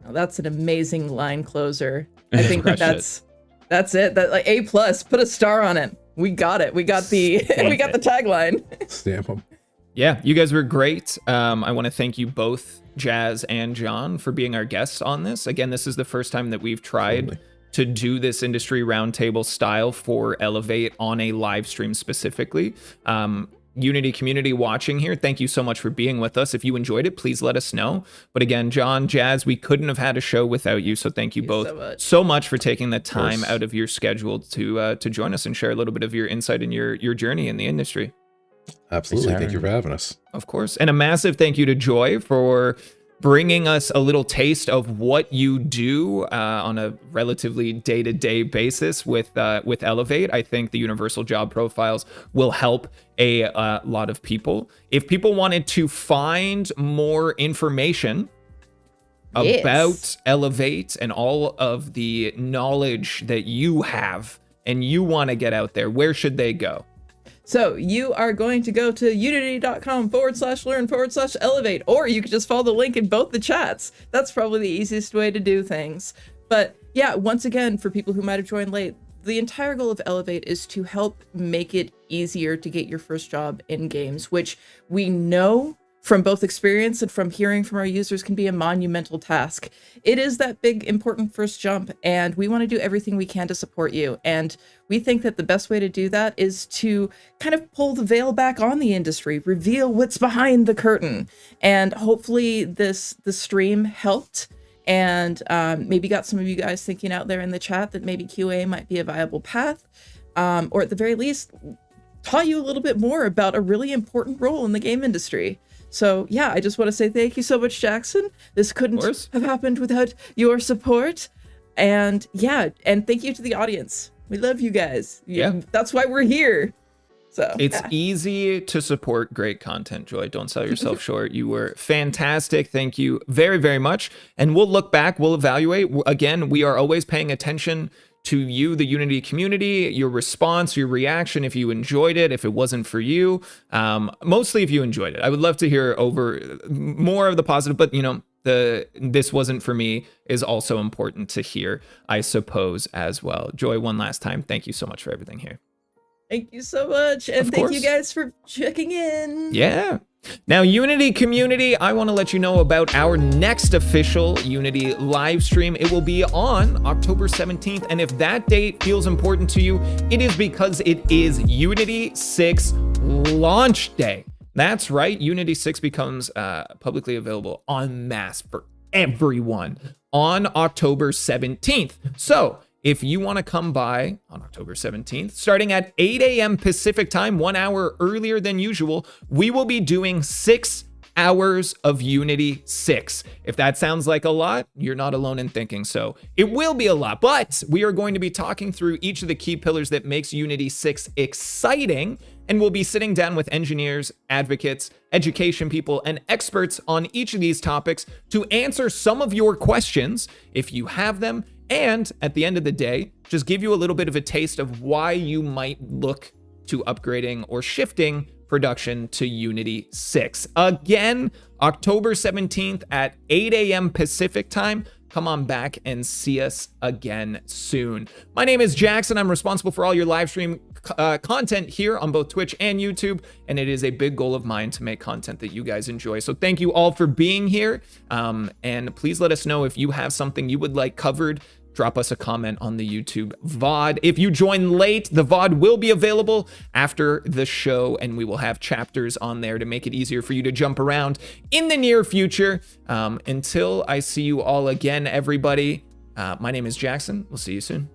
Well, that's an amazing line closer. I think that's it. That like A+, put a star on it. We got it. We got the tagline. Stamp them. Yeah, you guys were great. I want to thank you both, Jaz and John, for being our guests on this. Again, this is the first time that we've tried to do this industry roundtable style for Elevate on a live stream specifically. Unity community watching here, thank you so much for being with us. If you enjoyed it, please let us know. But again, John, Jaz, we couldn't have had a show without you, so thank you both so much for taking the time out of your schedule to join us and share a little bit of your insight and your journey in the industry. Absolutely. Thank you for having us. Of course. And a massive thank you to Joy for bringing us a little taste of what you do on a relatively day-to-day basis with Elevate. I think the universal job profiles will help a lot of people. If people wanted to find more information about Elevate and all of the knowledge that you have and you want to get out there, where should they go? So you are going to go to unity.com/learn/elevate, or you could just follow the link in both the chats. That's probably the easiest way to do things. But yeah, once again, for people who might have joined late, the entire goal of Elevate is to help make it easier to get your first job in games, which we know from both experience and from hearing from our users can be a monumental task. It is that big, important first jump, and we want to do everything we can to support you. And we think that the best way to do that is to kind of pull the veil back on the industry, reveal what's behind the curtain. And hopefully the stream helped, and maybe got some of you guys thinking out there in the chat that maybe QA might be a viable path, or at the very least, taught you a little bit more about a really important role in the game industry. So yeah, I just want to say thank you so much, Jackson. This couldn't have happened without your support. And yeah, and thank you to the audience. We love you guys. Yeah, that's why we're here. So It's yeah. easy to support great content, Joy. Don't sell yourself short. You were fantastic. Thank you very, very much. And we'll look back, we'll evaluate. Again, we are always paying attention to you, the Unity community, your response, your reaction, if you enjoyed it, if it wasn't for you. Mostly if you enjoyed it. I would love to hear over more of the positive, but this wasn't for me is also important to hear, I suppose, as well. Joy, one last time, thank you so much for everything here. Thank you so much. And Of thank you course. guys for checking in. Yeah. Now, Unity community, I want to let you know about our next official Unity live stream. It will be on October 17th. And if that date feels important to you, it is because it is Unity 6 launch day. That's right. Unity 6 becomes publicly available en masse for everyone on October 17th. So if you want to come by on October 17th, starting at 8 a.m. Pacific time, 1 hour earlier than usual, we will be doing 6 hours of Unity 6. If that sounds like a lot, you're not alone in thinking so. It will be a lot, but we are going to be talking through each of the key pillars that makes Unity 6 exciting, and we'll be sitting down with engineers, advocates, education people, and experts on each of these topics to answer some of your questions if you have them, and at the end of the day, just give you a little bit of a taste of why you might look to upgrading or shifting production to Unity 6. Again, October 17th at 8 a.m. Pacific time. Come on back and see us again soon. My name is Jackson. I'm responsible for all your live stream content here on both Twitch and YouTube, and it is a big goal of mine to make content that you guys enjoy. So thank you all for being here, and please let us know if you have something you would like covered. Drop us a comment on the YouTube VOD. If you join late, the VOD will be available after the show, and we will have chapters on there to make it easier for you to jump around in the near future. Until I see you all again, everybody, my name is Jackson. We'll see you soon.